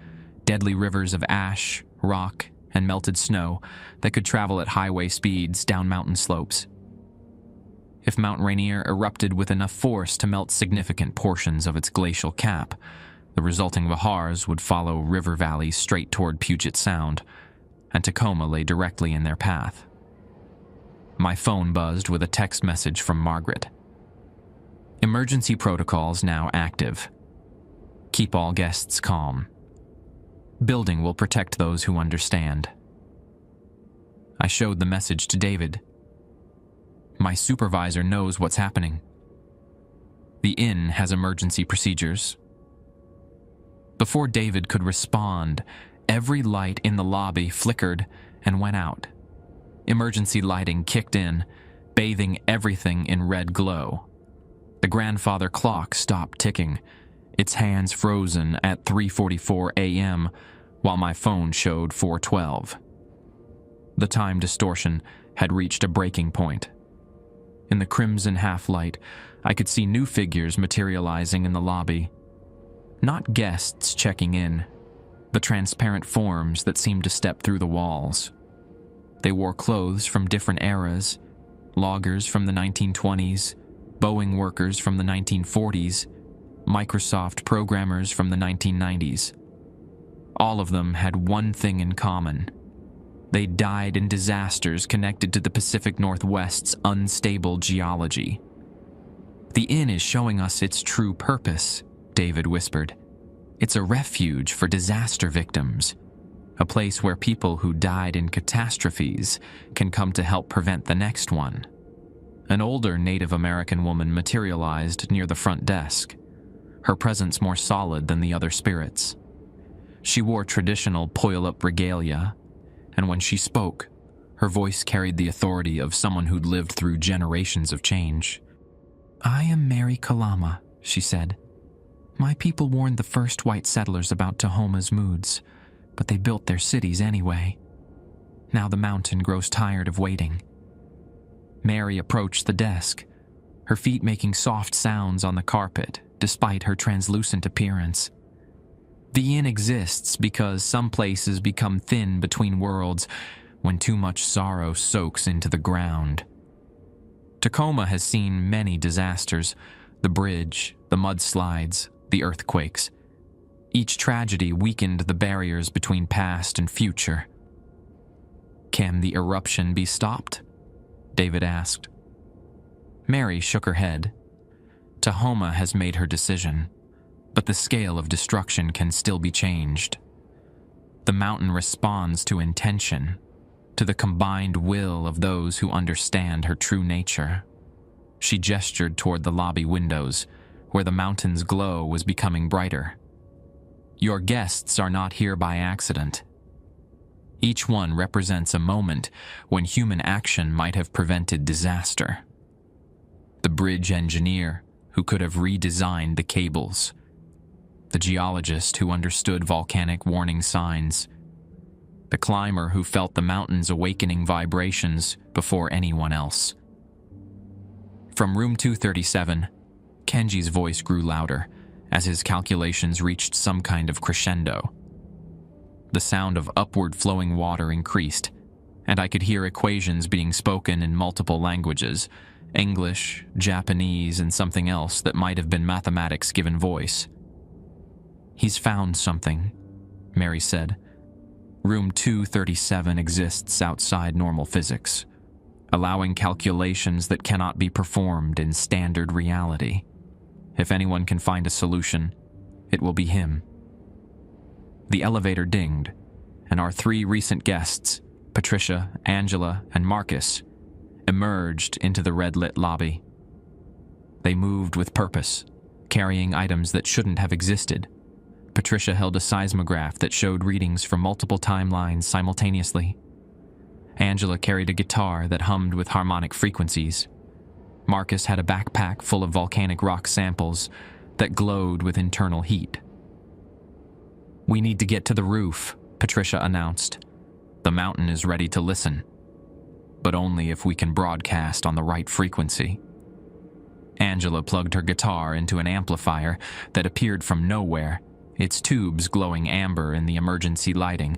deadly rivers of ash, rock, and melted snow that could travel at highway speeds down mountain slopes. If Mount Rainier erupted with enough force to melt significant portions of its glacial cap, the resulting Lahars would follow river valleys straight toward Puget Sound, and Tacoma lay directly in their path. My phone buzzed with a text message from Margaret. Emergency protocols now active. Keep all guests calm. Building will protect those who understand. I showed the message to David. My supervisor knows what's happening. The inn has emergency procedures. Before David could respond, every light in the lobby flickered and went out. Emergency lighting kicked in, bathing everything in red glow. The grandfather clock stopped ticking, its hands frozen at 3:44 a.m., while my phone showed 4:12. The time distortion had reached a breaking point. In the crimson half-light, I could see new figures materializing in the lobby. Not guests checking in, but transparent forms that seemed to step through the walls. They wore clothes from different eras, loggers from the 1920s, Boeing workers from the 1940s, Microsoft programmers from the 1990s. All of them had one thing in common. They died in disasters connected to the Pacific Northwest's unstable geology. The inn is showing us its true purpose, David whispered. It's a refuge for disaster victims, a place where people who died in catastrophes can come to help prevent the next one. An older Native American woman materialized near the front desk, her presence more solid than the other spirits. She wore traditional Puyallup regalia, and when she spoke, her voice carried the authority of someone who'd lived through generations of change. I am Mary Kalama, she said. My people warned the first white settlers about Tahoma's moods, but they built their cities anyway. Now the mountain grows tired of waiting. Mary approached the desk, her feet making soft sounds on the carpet, despite her translucent appearance. The inn exists because some places become thin between worlds when too much sorrow soaks into the ground. Tacoma has seen many disasters: the bridge, the mudslides, the earthquakes. Each tragedy weakened the barriers between past and future. Can the eruption be stopped? David asked. Mary shook her head. Tacoma has made her decision, but the scale of destruction can still be changed. The mountain responds to intention, to the combined will of those who understand her true nature. She gestured toward the lobby windows, where the mountain's glow was becoming brighter. Your guests are not here by accident. Each one represents a moment when human action might have prevented disaster. The bridge engineer who could have redesigned the cables. The geologist who understood volcanic warning signs. The climber who felt the mountain's awakening vibrations before anyone else. From room 237, Kenji's voice grew louder as his calculations reached some kind of crescendo. The sound of upward flowing water increased, and I could hear equations being spoken in multiple languages, English, Japanese, and something else that might have been mathematics given voice. "He's found something," Mary said. "Room 237 exists outside normal physics, allowing calculations that cannot be performed in standard reality. If anyone can find a solution, it will be him." The elevator dinged, and our 3 recent guests, Patricia, Angela, and Marcus, emerged into the red-lit lobby. They moved with purpose, carrying items that shouldn't have existed. Patricia held a seismograph that showed readings from multiple timelines simultaneously. Angela carried a guitar that hummed with harmonic frequencies. Marcus had a backpack full of volcanic rock samples that glowed with internal heat. "We need to get to the roof," Patricia announced. "The mountain is ready to listen, but only if we can broadcast on the right frequency." Angela plugged her guitar into an amplifier that appeared from nowhere, its tubes glowing amber in the emergency lighting.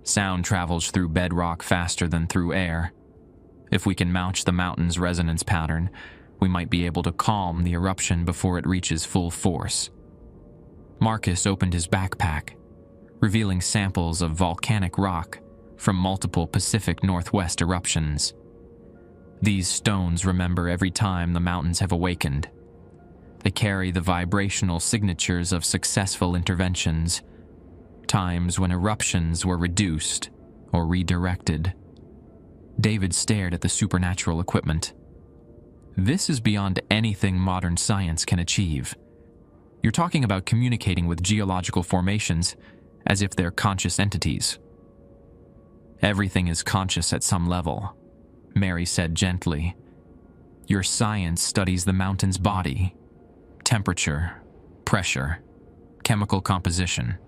"Sound travels through bedrock faster than through air. If we can match the mountain's resonance pattern, we might be able to calm the eruption before it reaches full force." Marcus opened his backpack, revealing samples of volcanic rock from multiple Pacific Northwest eruptions. These stones remember every time the mountains have awakened. They carry the vibrational signatures of successful interventions, times when eruptions were reduced or redirected. David stared at the supernatural equipment. "This is beyond anything modern science can achieve. You're talking about communicating with geological formations as if they're conscious entities." "Everything is conscious at some level," Mary said gently. "Your science studies the mountain's body, temperature, pressure, chemical composition.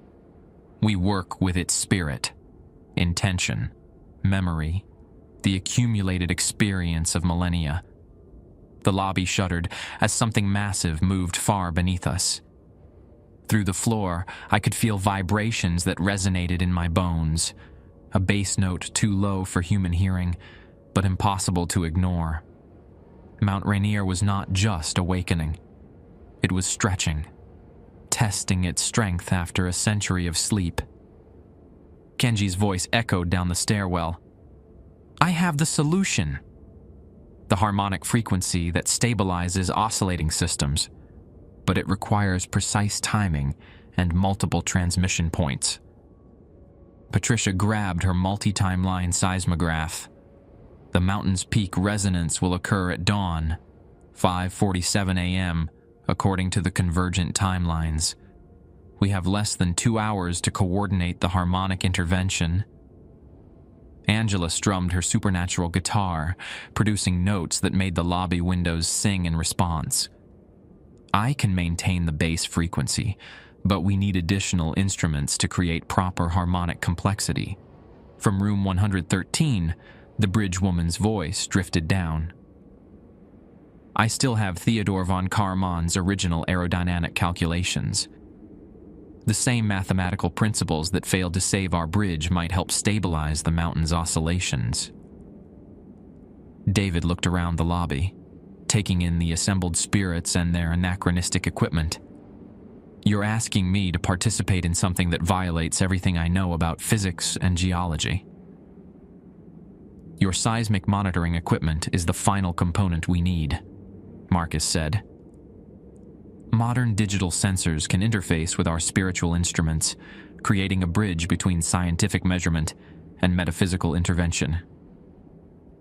We work with its spirit, intention, memory, the accumulated experience of millennia." The lobby shuddered as something massive moved far beneath us. Through the floor, I could feel vibrations that resonated in my bones, a bass note too low for human hearing, but impossible to ignore. Mount Rainier was not just awakening. It was stretching, testing its strength after a century of sleep. Kenji's voice echoed down the stairwell. "I have the solution." The harmonic frequency that stabilizes oscillating systems, but it requires precise timing and multiple transmission points. Patricia grabbed her multi-timeline seismograph. The mountain's peak resonance will occur at dawn, 5:47 a.m., according to the convergent timelines. We have less than 2 hours to coordinate the harmonic intervention. Angela strummed her supernatural guitar, producing notes that made the lobby windows sing in response. "I can maintain the bass frequency, but we need additional instruments to create proper harmonic complexity." From room 113, the bridge woman's voice drifted down. "I still have Theodore von Karaman's original aerodynamic calculations. The same mathematical principles that failed to save our bridge might help stabilize the mountain's oscillations." David looked around the lobby, taking in the assembled spirits and their anachronistic equipment. "You're asking me to participate in something that violates everything I know about physics and geology. Your seismic monitoring equipment is the final component we need," Marcus said. "Modern digital sensors can interface with our spiritual instruments, creating a bridge between scientific measurement and metaphysical intervention."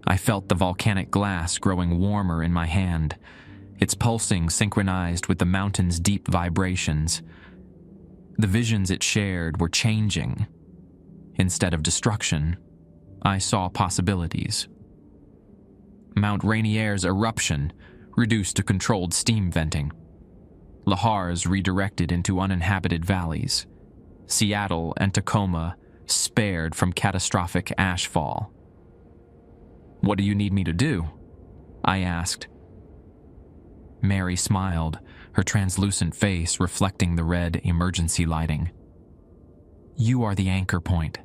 I felt the volcanic glass growing warmer in my hand, its pulsing synchronized with the mountain's deep vibrations. The visions it shared were changing. Instead of destruction, I saw possibilities. Mount Rainier's eruption reduced to controlled steam venting. Lahars redirected into uninhabited valleys. Seattle and Tacoma spared from catastrophic ashfall. "What do you need me to do?" I asked. Mary smiled, her translucent face reflecting the red emergency lighting. "You are the anchor point,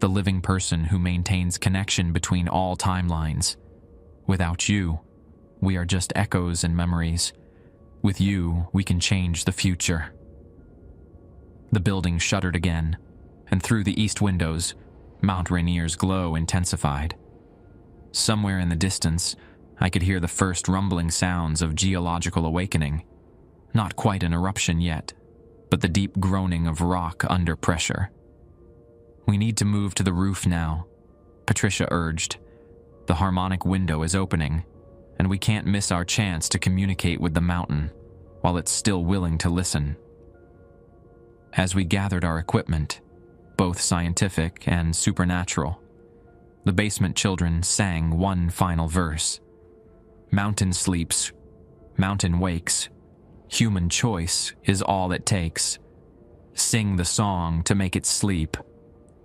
the living person who maintains connection between all timelines. Without you, we are just echoes and memories. With you, we can change the future." The building shuddered again, and through the east windows, Mount Rainier's glow intensified. Somewhere in the distance, I could hear the first rumbling sounds of geological awakening. Not quite an eruption yet, but the deep groaning of rock under pressure. "We need to move to the roof now," Patricia urged. "The harmonic window is opening, and we can't miss our chance to communicate with the mountain while it's still willing to listen." As we gathered our equipment, both scientific and supernatural, the basement children sang one final verse. "Mountain sleeps, mountain wakes. Human choice is all it takes. Sing the song to make it sleep,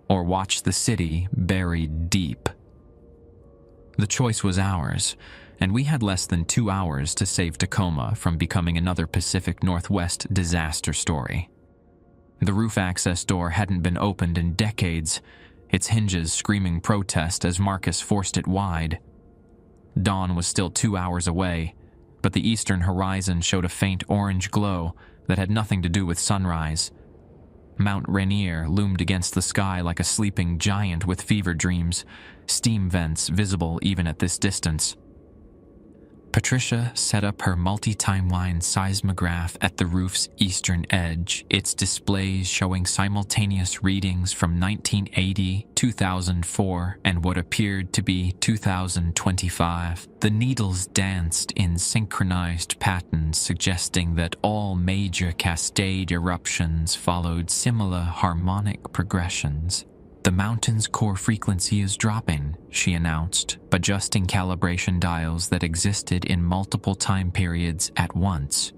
or watch the city buried deep." The choice was ours, and we had less than 2 hours to save Tacoma from becoming another Pacific Northwest disaster story. The roof access door hadn't been opened in decades, its hinges screaming protest as Marcus forced it wide. Dawn was still 2 hours away, but the eastern horizon showed a faint orange glow that had nothing to do with sunrise. Mount Rainier loomed against the sky like a sleeping giant with fever dreams, steam vents visible even at this distance. Patricia set up her multi-timeline seismograph at the roof's eastern edge, its displays showing simultaneous readings from 1980, 2004, and what appeared to be 2025. The needles danced in synchronized patterns, suggesting that all major cascade eruptions followed similar harmonic progressions. "The mountain's core frequency is dropping," she announced, adjusting calibration dials that existed in multiple time periods at once.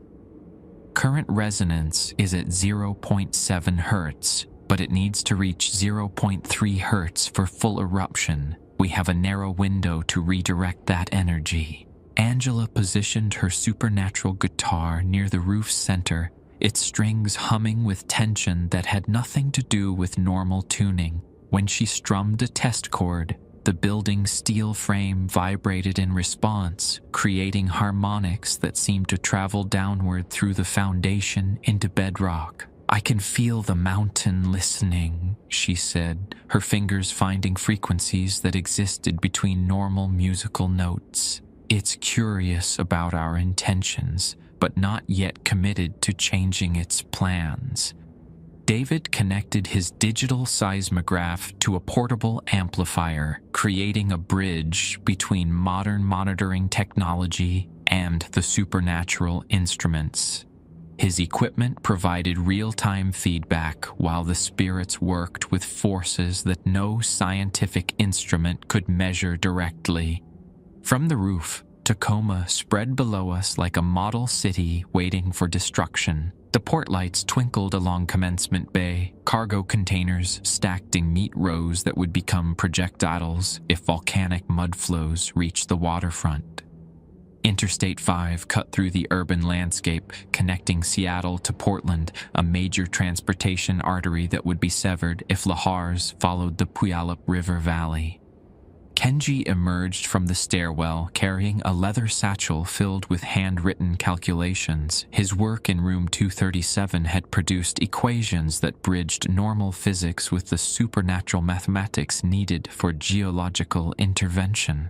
"Current resonance is at 0.7 Hz, but it needs to reach 0.3 Hz for full eruption. We have a narrow window to redirect that energy." Angela positioned her supernatural guitar near the roof's center, its strings humming with tension that had nothing to do with normal tuning. When she strummed a test chord, the building's steel frame vibrated in response, creating harmonics that seemed to travel downward through the foundation into bedrock. "I can feel the mountain listening," she said, her fingers finding frequencies that existed between normal musical notes. "It's curious about our intentions, but not yet committed to changing its plans." David connected his digital seismograph to a portable amplifier, creating a bridge between modern monitoring technology and the supernatural instruments. His equipment provided real-time feedback while the spirits worked with forces that no scientific instrument could measure directly. From the roof, Tacoma spread below us like a model city waiting for destruction. The port lights twinkled along Commencement Bay, cargo containers stacked in neat rows that would become projectiles if volcanic mud flows reached the waterfront. Interstate 5 cut through the urban landscape, connecting Seattle to Portland, a major transportation artery that would be severed if Lahars followed the Puyallup River Valley. Kenji emerged from the stairwell carrying a leather satchel filled with handwritten calculations. His work in room 237 had produced equations that bridged normal physics with the supernatural mathematics needed for geological intervention.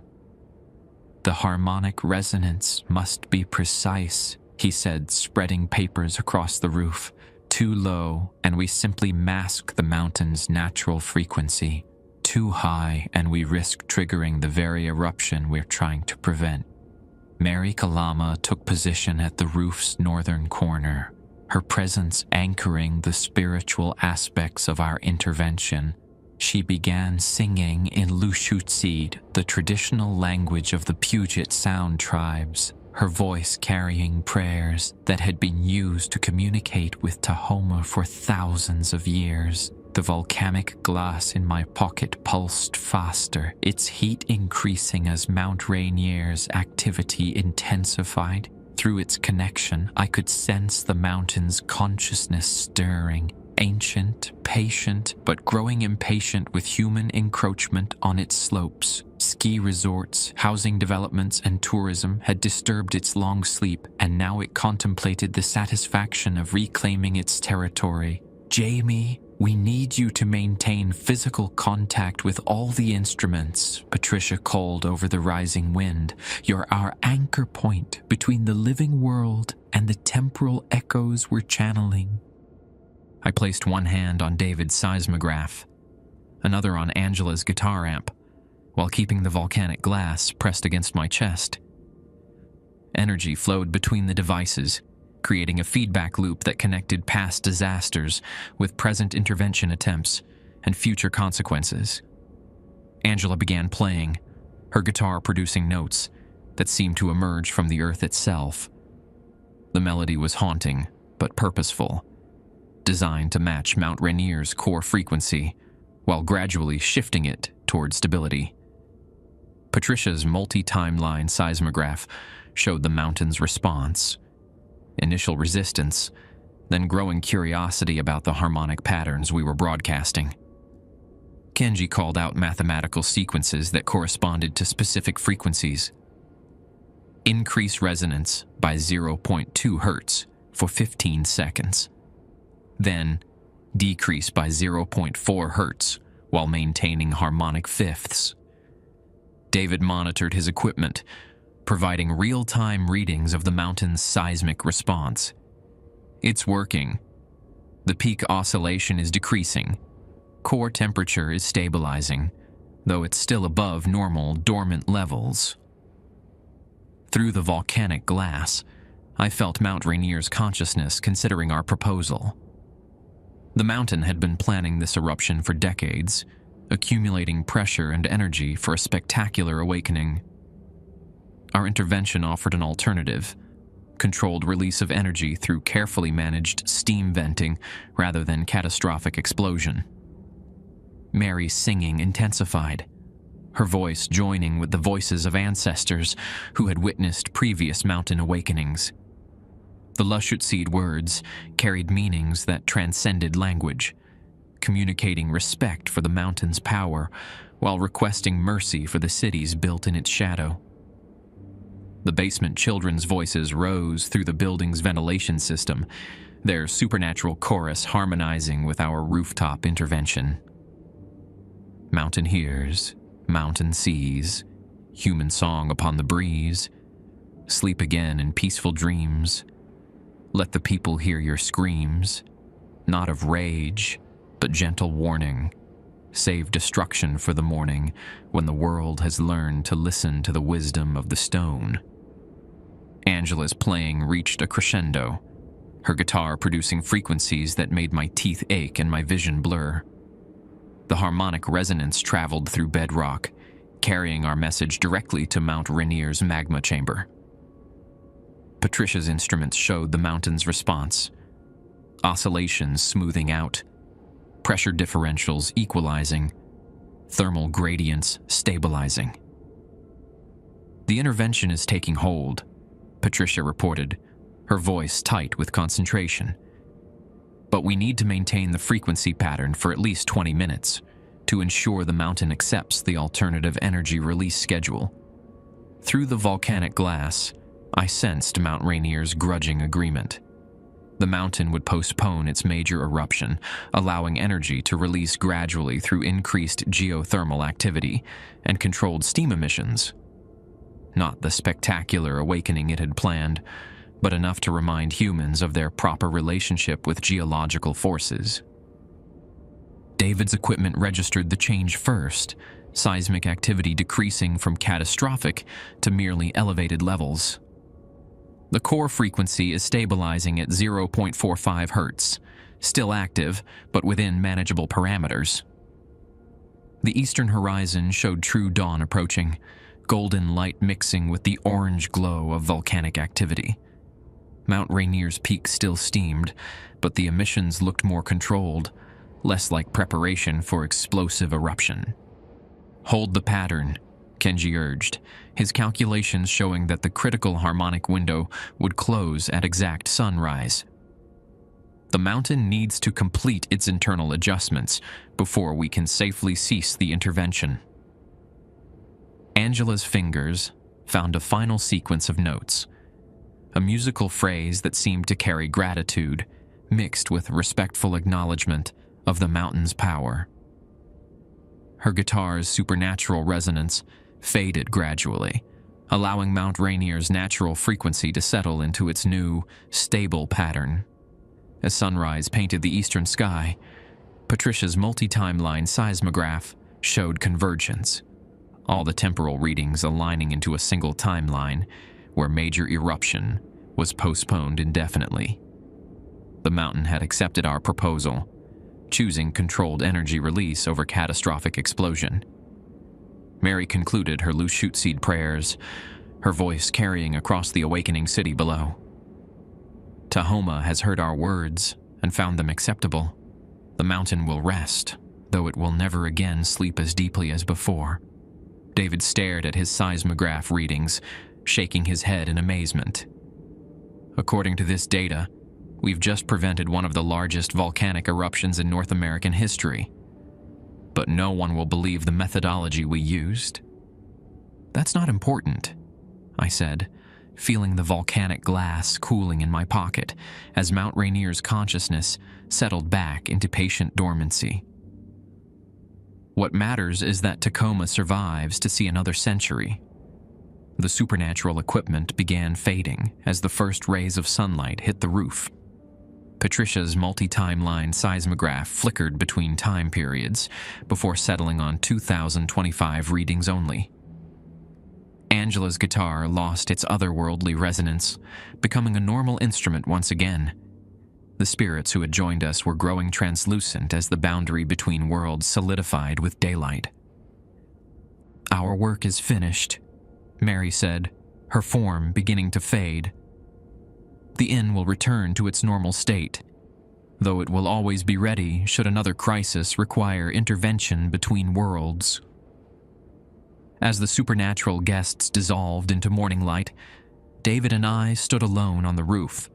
"The harmonic resonance must be precise," he said, spreading papers across the roof. "Too low, and we simply mask the mountain's natural frequency. Too high, and we risk triggering the very eruption we're trying to prevent." Mary Kalama took position at the roof's northern corner. her presence anchoring the spiritual aspects of our intervention. She began singing in Lushootseed, the traditional language of the Puget Sound tribes, her voice carrying prayers that had been used to communicate with Tacoma for thousands of years. The volcanic glass in my pocket pulsed faster, its heat increasing as Mount Rainier's activity intensified. Through its connection, I could sense the mountain's consciousness stirring, ancient, patient, but growing impatient with human encroachment on its slopes. Ski resorts, housing developments, and tourism had disturbed its long sleep, and now it contemplated the satisfaction of reclaiming its territory. "Jamie, we need you to maintain physical contact with all the instruments," Patricia called over the rising wind. "You're our anchor point between the living world and the temporal echoes we're channeling." I placed one hand on David's seismograph, another on Angela's guitar amp, while keeping the volcanic glass pressed against my chest. Energy flowed between the devices, creating a feedback loop that connected past disasters with present intervention attempts and future consequences. Angela began playing, her guitar producing notes that seemed to emerge from the earth itself. The melody was haunting, but purposeful, designed to match Mount Rainier's core frequency, while gradually shifting it toward stability. Patricia's multi-timeline seismograph showed the mountain's response. Initial resistance, then growing curiosity about the harmonic patterns we were broadcasting. Kenji called out mathematical sequences that corresponded to specific frequencies. Increase resonance by 0.2 Hz for 15 seconds. Then decrease by 0.4 Hz while maintaining harmonic fifths. David monitored his equipment, providing real-time readings of the mountain's seismic response. It's working. The peak oscillation is decreasing. Core temperature is stabilizing, though it's still above normal dormant levels. Through the volcanic glass, I felt Mount Rainier's consciousness considering our proposal. The mountain had been planning this eruption for decades, accumulating pressure and energy for a spectacular awakening. Our intervention offered an alternative, controlled release of energy through carefully managed steam venting rather than catastrophic explosion. Mary's singing intensified, her voice joining with the voices of ancestors who had witnessed previous mountain awakenings. The Lushootseed words carried meanings that transcended language, communicating respect for the mountain's power while requesting mercy for the cities built in its shadow. The basement children's voices rose through the building's ventilation system, their supernatural chorus harmonizing with our rooftop intervention. Mountain hears, mountain sees, human song upon the breeze, sleep again in peaceful dreams. Let the people hear your screams, not of rage, but gentle warning. Save destruction for the morning when the world has learned to listen to the wisdom of the stone. Angela's playing reached a crescendo, her guitar producing frequencies that made my teeth ache and my vision blur. The harmonic resonance traveled through bedrock, carrying our message directly to Mount Rainier's magma chamber. Patricia's instruments showed the mountain's response, oscillations smoothing out, pressure differentials equalizing, thermal gradients stabilizing. "The intervention is taking hold," Patricia reported, her voice tight with concentration. "But we need to maintain the frequency pattern for at least 20 minutes to ensure the mountain accepts the alternative energy release schedule." Through the volcanic glass, I sensed Mount Rainier's grudging agreement. The mountain would postpone its major eruption, allowing energy to release gradually through increased geothermal activity and controlled steam emissions. Not the spectacular awakening it had planned, but enough to remind humans of their proper relationship with geological forces. David's equipment registered the change first, seismic activity decreasing from catastrophic to merely elevated levels. The core frequency is stabilizing at 0.45 Hz, still active, but within manageable parameters. The eastern horizon showed true dawn approaching, golden light mixing with the orange glow of volcanic activity. Mount Rainier's peak still steamed, but the emissions looked more controlled, less like preparation for explosive eruption. "Hold the pattern," Kenji urged, his calculations showing that the critical harmonic window would close at exact sunrise. "The mountain needs to complete its internal adjustments before we can safely cease the intervention." Angela's fingers found a final sequence of notes, a musical phrase that seemed to carry gratitude, mixed with respectful acknowledgement of the mountain's power. Her guitar's supernatural resonance faded gradually, allowing Mount Rainier's natural frequency to settle into its new, stable pattern. As sunrise painted the eastern sky, Patricia's multi-timeline seismograph showed convergence, all the temporal readings aligning into a single timeline where major eruption was postponed indefinitely. The mountain had accepted our proposal, choosing controlled energy release over catastrophic explosion. Mary concluded her Lushut seed prayers, her voice carrying across the awakening city below. "Tacoma has heard our words and found them acceptable. The mountain will rest, though it will never again sleep as deeply as before." David stared at his seismograph readings, shaking his head in amazement. "According to this data, we've just prevented one of the largest volcanic eruptions in North American history. But no one will believe the methodology we used." "That's not important," I said, feeling the volcanic glass cooling in my pocket as Mount Rainier's consciousness settled back into patient dormancy. "What matters is that Tacoma survives to see another century." The supernatural equipment began fading as the first rays of sunlight hit the roof. Patricia's multi-timeline seismograph flickered between time periods before settling on 2025 readings only. Angela's guitar lost its otherworldly resonance, becoming a normal instrument once again. The spirits who had joined us were growing translucent as the boundary between worlds solidified with daylight. "Our work is finished," Mary said, her form beginning to fade. "The inn will return to its normal state, though it will always be ready should another crisis require intervention between worlds." As the supernatural guests dissolved into morning light, David and I stood alone on the roof,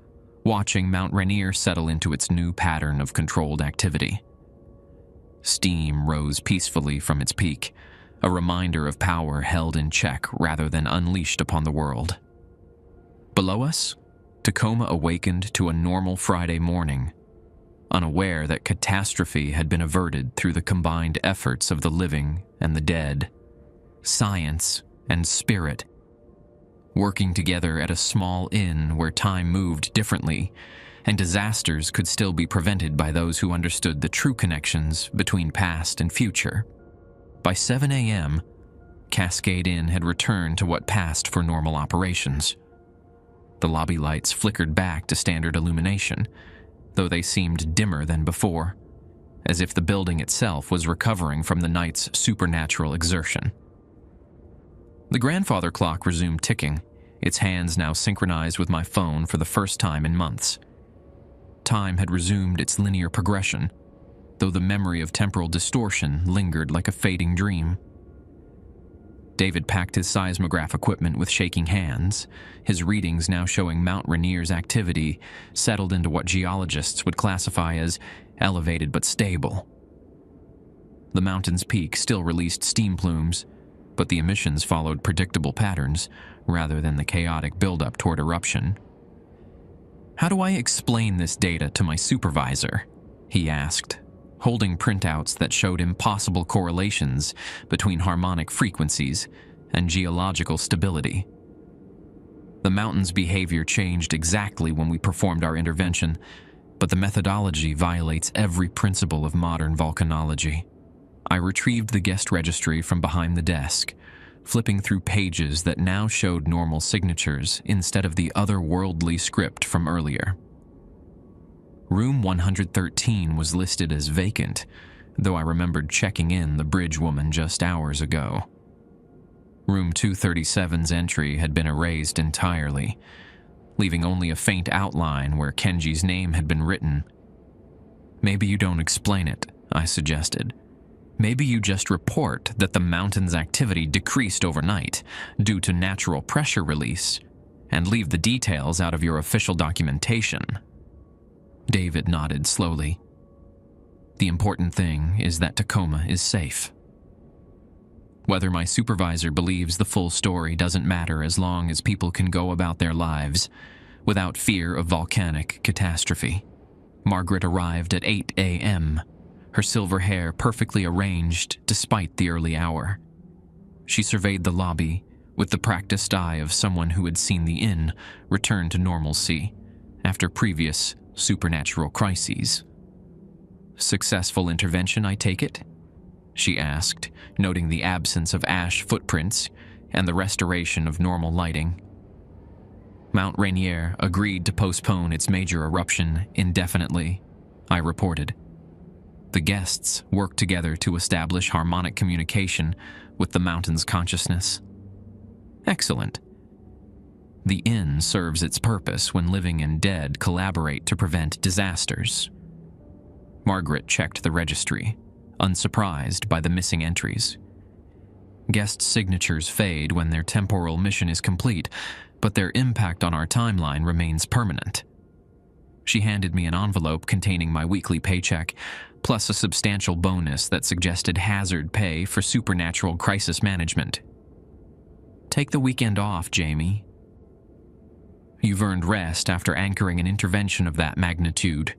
watching Mount Rainier settle into its new pattern of controlled activity. Steam rose peacefully from its peak, a reminder of power held in check rather than unleashed upon the world. Below us, Tacoma awakened to a normal Friday morning, unaware that catastrophe had been averted through the combined efforts of the living and the dead, science and spirit, working together at a small inn where time moved differently, and disasters could still be prevented by those who understood the true connections between past and future. By 7 a.m., Cascade Inn had returned to what passed for normal operations. The lobby lights flickered back to standard illumination, though they seemed dimmer than before, as if the building itself was recovering from the night's supernatural exertion. The grandfather clock resumed ticking, its hands now synchronized with my phone for the first time in months. Time had resumed its linear progression, though the memory of temporal distortion lingered like a fading dream. David packed his seismograph equipment with shaking hands, his readings now showing Mount Rainier's activity settled into what geologists would classify as elevated but stable. The mountain's peak still released steam plumes, but the emissions followed predictable patterns rather than the chaotic buildup toward eruption. "How do I explain this data to my supervisor?" he asked, holding printouts that showed impossible correlations between harmonic frequencies and geological stability. "The mountain's behavior changed exactly when we performed our intervention, but the methodology violates every principle of modern volcanology." I retrieved the guest registry from behind the desk, flipping through pages that now showed normal signatures instead of the otherworldly script from earlier. Room 113 was listed as vacant, though I remembered checking in the bridge woman just hours ago. Room 237's entry had been erased entirely, leaving only a faint outline where Kenji's name had been written. "Maybe you don't explain it," I suggested. "Maybe you just report that the mountain's activity decreased overnight due to natural pressure release, and leave the details out of your official documentation." David nodded slowly. "The important thing is that Tacoma is safe. Whether my supervisor believes the full story doesn't matter as long as people can go about their lives without fear of volcanic catastrophe." Margaret arrived at 8 a.m., her silver hair perfectly arranged despite the early hour. She surveyed the lobby with the practiced eye of someone who had seen the inn return to normalcy after previous supernatural crises. "Successful intervention, I take it?" she asked, noting the absence of ash footprints and the restoration of normal lighting. "Mount Rainier agreed to postpone its major eruption indefinitely," I reported. "The guests worked together to establish harmonic communication with the mountain's consciousness." "Excellent. The inn serves its purpose when living and dead collaborate to prevent disasters." Margaret checked the registry, unsurprised by the missing entries. "Guest signatures fade when their temporal mission is complete, but their impact on our timeline remains permanent." She handed me an envelope containing my weekly paycheck, plus a substantial bonus that suggested hazard pay for supernatural crisis management. "Take the weekend off, Jamie. You've earned rest after anchoring an intervention of that magnitude."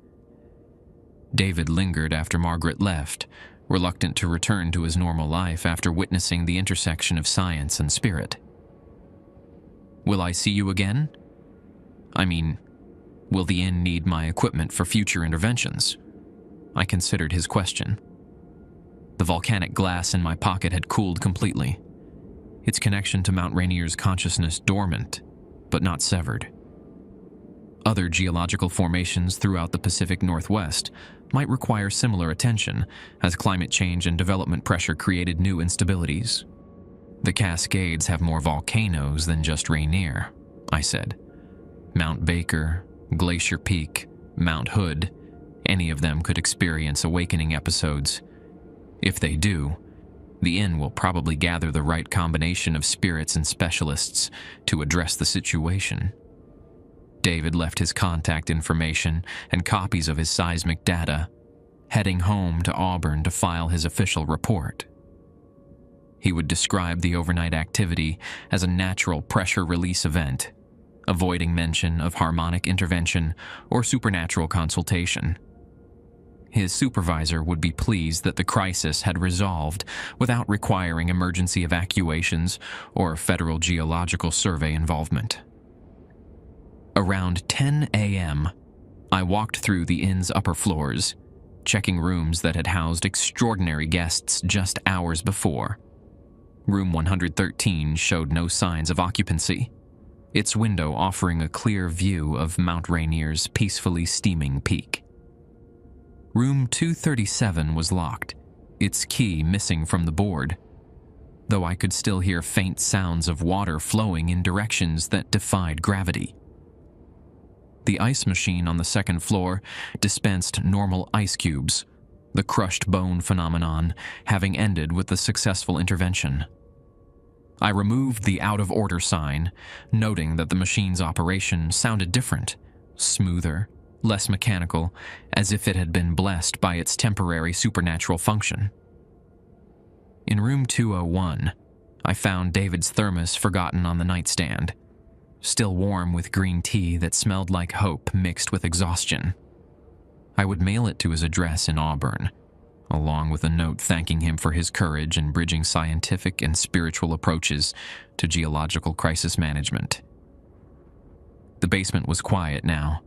David lingered after Margaret left, reluctant to return to his normal life after witnessing the intersection of science and spirit. "Will I see you again? I mean, will the inn need my equipment for future interventions?" I considered his question. The volcanic glass in my pocket had cooled completely, its connection to Mount Rainier's consciousness dormant, but not severed. Other geological formations throughout the Pacific Northwest might require similar attention as climate change and development pressure created new instabilities. "The Cascades have more volcanoes than just Rainier," I said. "Mount Baker, Glacier Peak, Mount Hood, any of them could experience awakening episodes. If they do, the inn will probably gather the right combination of spirits and specialists to address the situation." David left his contact information and copies of his seismic data, heading home to Auburn to file his official report. He would describe the overnight activity as a natural pressure release event, avoiding mention of harmonic intervention or supernatural consultation. His supervisor would be pleased that the crisis had resolved without requiring emergency evacuations or Federal Geological Survey involvement. Around 10 a.m., I walked through the inn's upper floors, checking rooms that had housed extraordinary guests just hours before. Room 113 showed no signs of occupancy, its window offering a clear view of Mount Rainier's peacefully steaming peak. Room 237 was locked, its key missing from the board, though I could still hear faint sounds of water flowing in directions that defied gravity. The ice machine on the second floor dispensed normal ice cubes, the crushed bone phenomenon having ended with the successful intervention. I removed the out-of-order sign, noting that the machine's operation sounded different, smoother, less mechanical, as if it had been blessed by its temporary supernatural function. In room 201, I found David's thermos forgotten on the nightstand, still warm with green tea that smelled like hope mixed with exhaustion. I would mail it to his address in Auburn, along with a note thanking him for his courage in bridging scientific and spiritual approaches to geological crisis management. The basement was quiet now,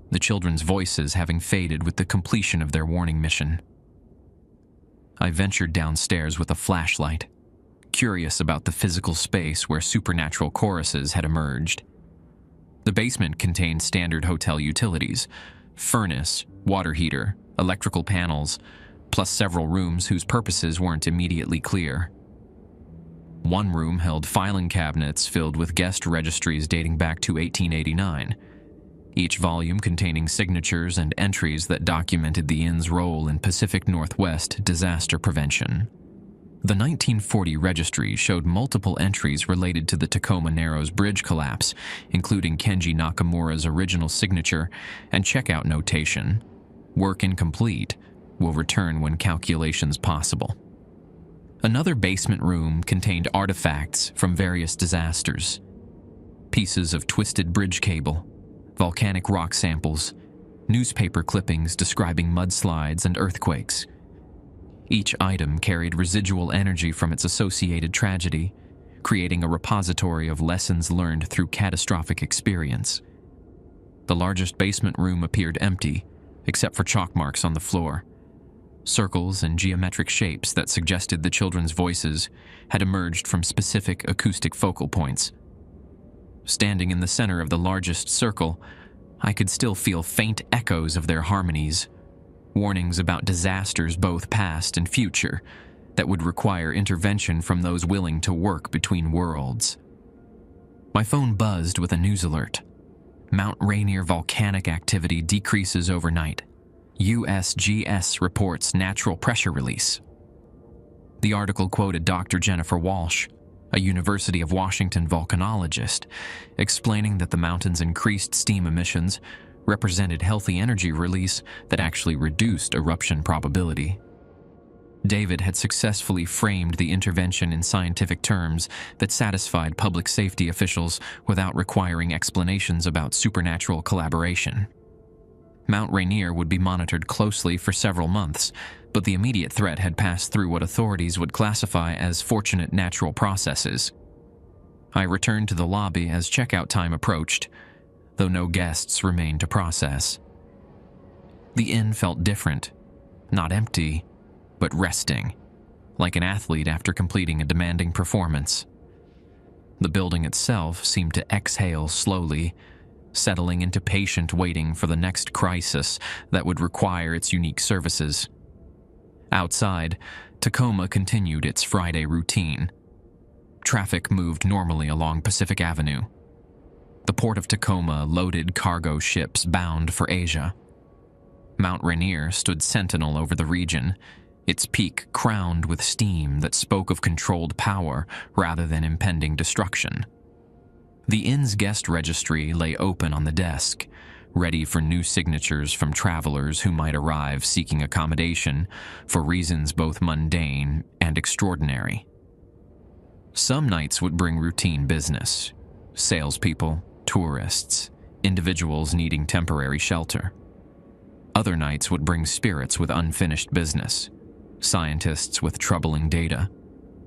the children's voices having faded with the completion of their warning mission. I ventured downstairs with a flashlight, curious about the physical space where supernatural choruses had emerged. The basement contained standard hotel utilities: furnace, water heater, electrical panels, plus several rooms whose purposes weren't immediately clear. One room held filing cabinets filled with guest registries dating back to 1889, each volume containing signatures and entries that documented the inn's role in Pacific Northwest disaster prevention. The 1940 registry showed multiple entries related to the Tacoma Narrows Bridge collapse, including Kenji Nakamura's original signature and checkout notation: "Work incomplete. Will return when calculations possible." Another basement room contained artifacts from various disasters: pieces of twisted bridge cable, volcanic rock samples, newspaper clippings describing mudslides and earthquakes. Each item carried residual energy from its associated tragedy, creating a repository of lessons learned through catastrophic experience. The largest basement room appeared empty, except for chalk marks on the floor. Circles and geometric shapes that suggested the children's voices had emerged from specific acoustic focal points. Standing in the center of the largest circle, I could still feel faint echoes of their harmonies, warnings about disasters both past and future that would require intervention from those willing to work between worlds. My phone buzzed with a news alert. Mount Rainier volcanic activity decreases overnight. USGS reports natural pressure release. The article quoted Dr. Jennifer Walsh, a University of Washington volcanologist, explaining that the mountain's increased steam emissions represented healthy energy release that actually reduced eruption probability. David had successfully framed the intervention in scientific terms that satisfied public safety officials without requiring explanations about supernatural collaboration. Mount Rainier would be monitored closely for several months, but the immediate threat had passed through what authorities would classify as fortunate natural processes. I returned to the lobby as checkout time approached, though no guests remained to process. The inn felt different, not empty, but resting, like an athlete after completing a demanding performance. The building itself seemed to exhale slowly, settling into patient waiting for the next crisis that would require its unique services. Outside, Tacoma continued its Friday routine. Traffic moved normally along Pacific Avenue. The port of Tacoma loaded cargo ships bound for Asia. Mount Rainier stood sentinel over the region, its peak crowned with steam that spoke of controlled power rather than impending destruction. The inn's guest registry lay open on the desk, ready for new signatures from travelers who might arrive seeking accommodation for reasons both mundane and extraordinary. Some nights would bring routine business: salespeople, tourists, individuals needing temporary shelter. Other nights would bring spirits with unfinished business, scientists with troubling data,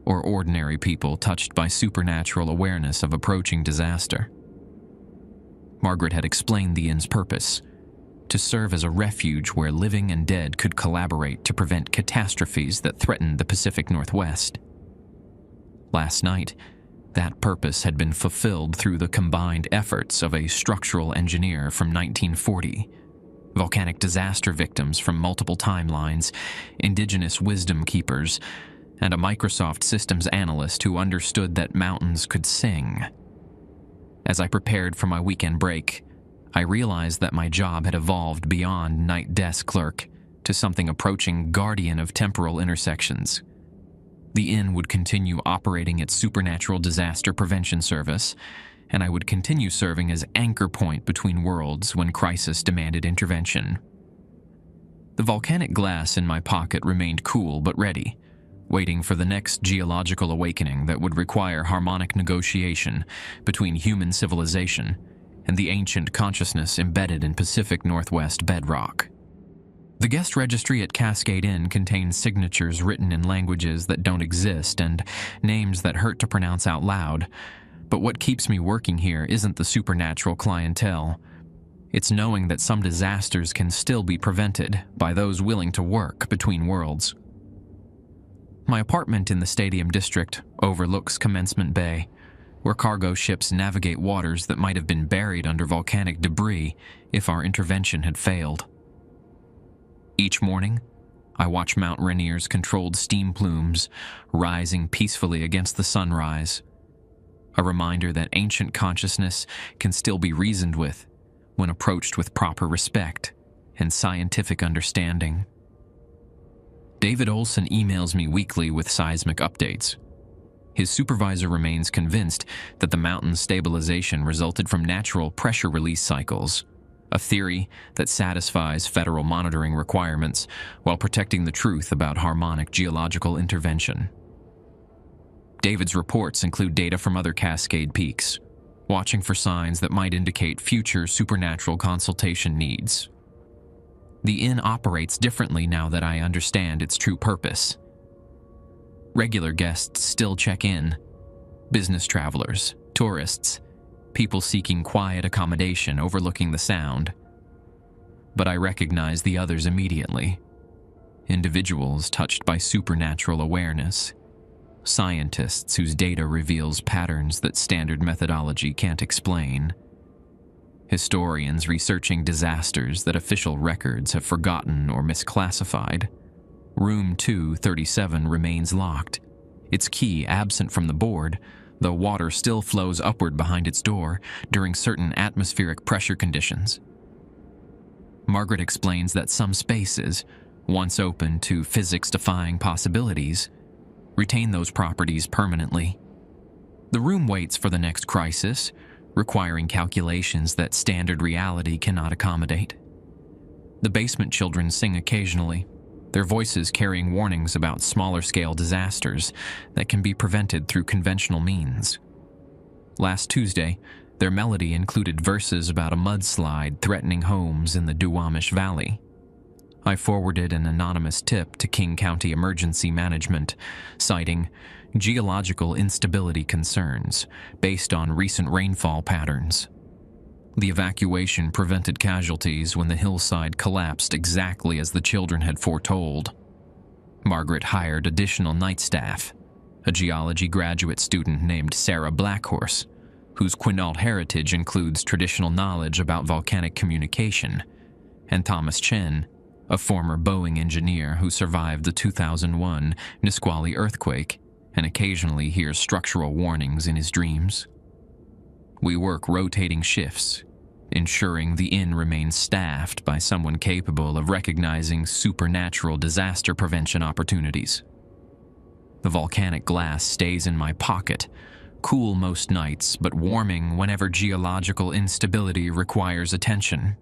or ordinary people touched by supernatural awareness of approaching disaster. Margaret had explained the inn's purpose: to serve as a refuge where living and dead could collaborate to prevent catastrophes that threatened the Pacific Northwest. Last night, that purpose had been fulfilled through the combined efforts of a structural engineer from 1940, volcanic disaster victims from multiple timelines, indigenous wisdom keepers, and a Microsoft systems analyst who understood that mountains could sing. As I prepared for my weekend break, I realized that my job had evolved beyond night desk clerk to something approaching guardian of temporal intersections. The inn would continue operating its supernatural disaster prevention service, and I would continue serving as anchor point between worlds when crisis demanded intervention. The volcanic glass in my pocket remained cool but ready, waiting for the next geological awakening that would require harmonic negotiation between human civilization and the ancient consciousness embedded in Pacific Northwest bedrock. The guest registry at Cascade Inn contains signatures written in languages that don't exist and names that hurt to pronounce out loud, but what keeps me working here isn't the supernatural clientele. It's knowing that some disasters can still be prevented by those willing to work between worlds. My apartment in the stadium district overlooks Commencement Bay, where cargo ships navigate waters that might have been buried under volcanic debris if our intervention had failed. Each morning, I watch Mount Rainier's controlled steam plumes rising peacefully against the sunrise, a reminder that ancient consciousness can still be reasoned with when approached with proper respect and scientific understanding. David Olson emails me weekly with seismic updates. His supervisor remains convinced that the mountain's stabilization resulted from natural pressure release cycles, a theory that satisfies federal monitoring requirements while protecting the truth about harmonic geological intervention. David's reports include data from other Cascade peaks, watching for signs that might indicate future supernatural consultation needs. The inn operates differently now that I understand its true purpose. Regular guests still check in: business travelers, tourists, people seeking quiet accommodation overlooking the sound. But I recognize the others immediately: individuals touched by supernatural awareness, scientists whose data reveals patterns that standard methodology can't explain, historians researching disasters that official records have forgotten or misclassified. Room 237 remains locked, its key absent from the board, though water still flows upward behind its door during certain atmospheric pressure conditions. Margaret explains that some spaces, once open to physics-defying possibilities, retain those properties permanently. The room waits for the next crisis, requiring calculations that standard reality cannot accommodate. The basement children sing occasionally, their voices carrying warnings about smaller-scale disasters that can be prevented through conventional means. Last Tuesday, their melody included verses about a mudslide threatening homes in the Duwamish Valley. I forwarded an anonymous tip to King County Emergency Management, citing geological instability concerns based on recent rainfall patterns. The evacuation prevented casualties when the hillside collapsed exactly as the children had foretold. Margaret hired additional night staff, a geology graduate student named Sarah Blackhorse, whose Quinault heritage includes traditional knowledge about volcanic communication, and Thomas Chen, a former Boeing engineer who survived the 2001 Nisqually earthquake and occasionally hears structural warnings in his dreams. We work rotating shifts, ensuring the inn remains staffed by someone capable of recognizing supernatural disaster prevention opportunities. The volcanic glass stays in my pocket, cool most nights but warming whenever geological instability requires attention.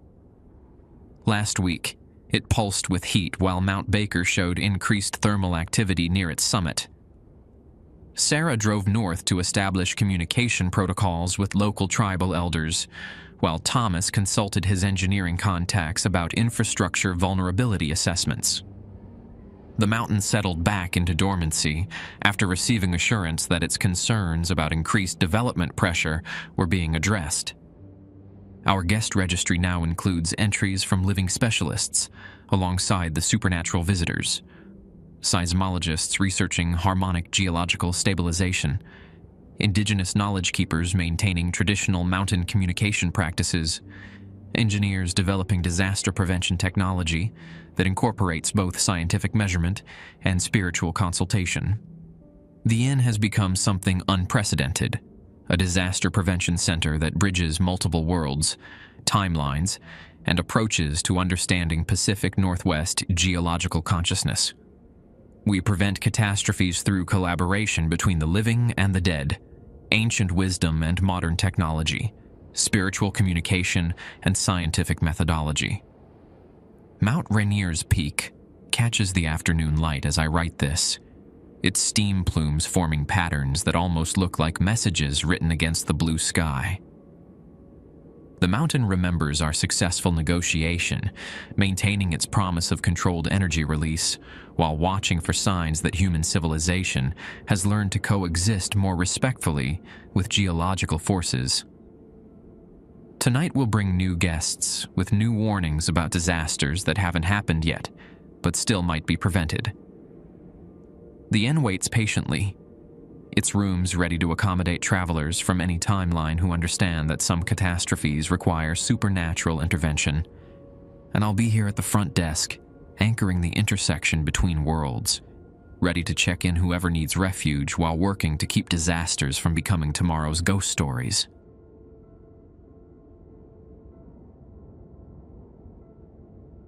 Last week, it pulsed with heat while Mount Baker showed increased thermal activity near its summit. Sarah drove north to establish communication protocols with local tribal elders, while Thomas consulted his engineering contacts about infrastructure vulnerability assessments. The mountain settled back into dormancy after receiving assurance that its concerns about increased development pressure were being addressed. Our guest registry now includes entries from living specialists, alongside the supernatural visitors, seismologists researching harmonic geological stabilization, indigenous knowledge keepers maintaining traditional mountain communication practices, engineers developing disaster prevention technology that incorporates both scientific measurement and spiritual consultation. The inn has become something unprecedented, a disaster prevention center that bridges multiple worlds, timelines, and approaches to understanding Pacific Northwest geological consciousness. We prevent catastrophes through collaboration between the living and the dead, ancient wisdom and modern technology, spiritual communication and scientific methodology. Mount Rainier's peak catches the afternoon light as I write this, its steam plumes forming patterns that almost look like messages written against the blue sky. The mountain remembers our successful negotiation, maintaining its promise of controlled energy release, while watching for signs that human civilization has learned to coexist more respectfully with geological forces. Tonight will bring new guests with new warnings about disasters that haven't happened yet, but still might be prevented. The inn waits patiently, its rooms ready to accommodate travelers from any timeline who understand that some catastrophes require supernatural intervention. And I'll be here at the front desk, anchoring the intersection between worlds, ready to check in whoever needs refuge while working to keep disasters from becoming tomorrow's ghost stories.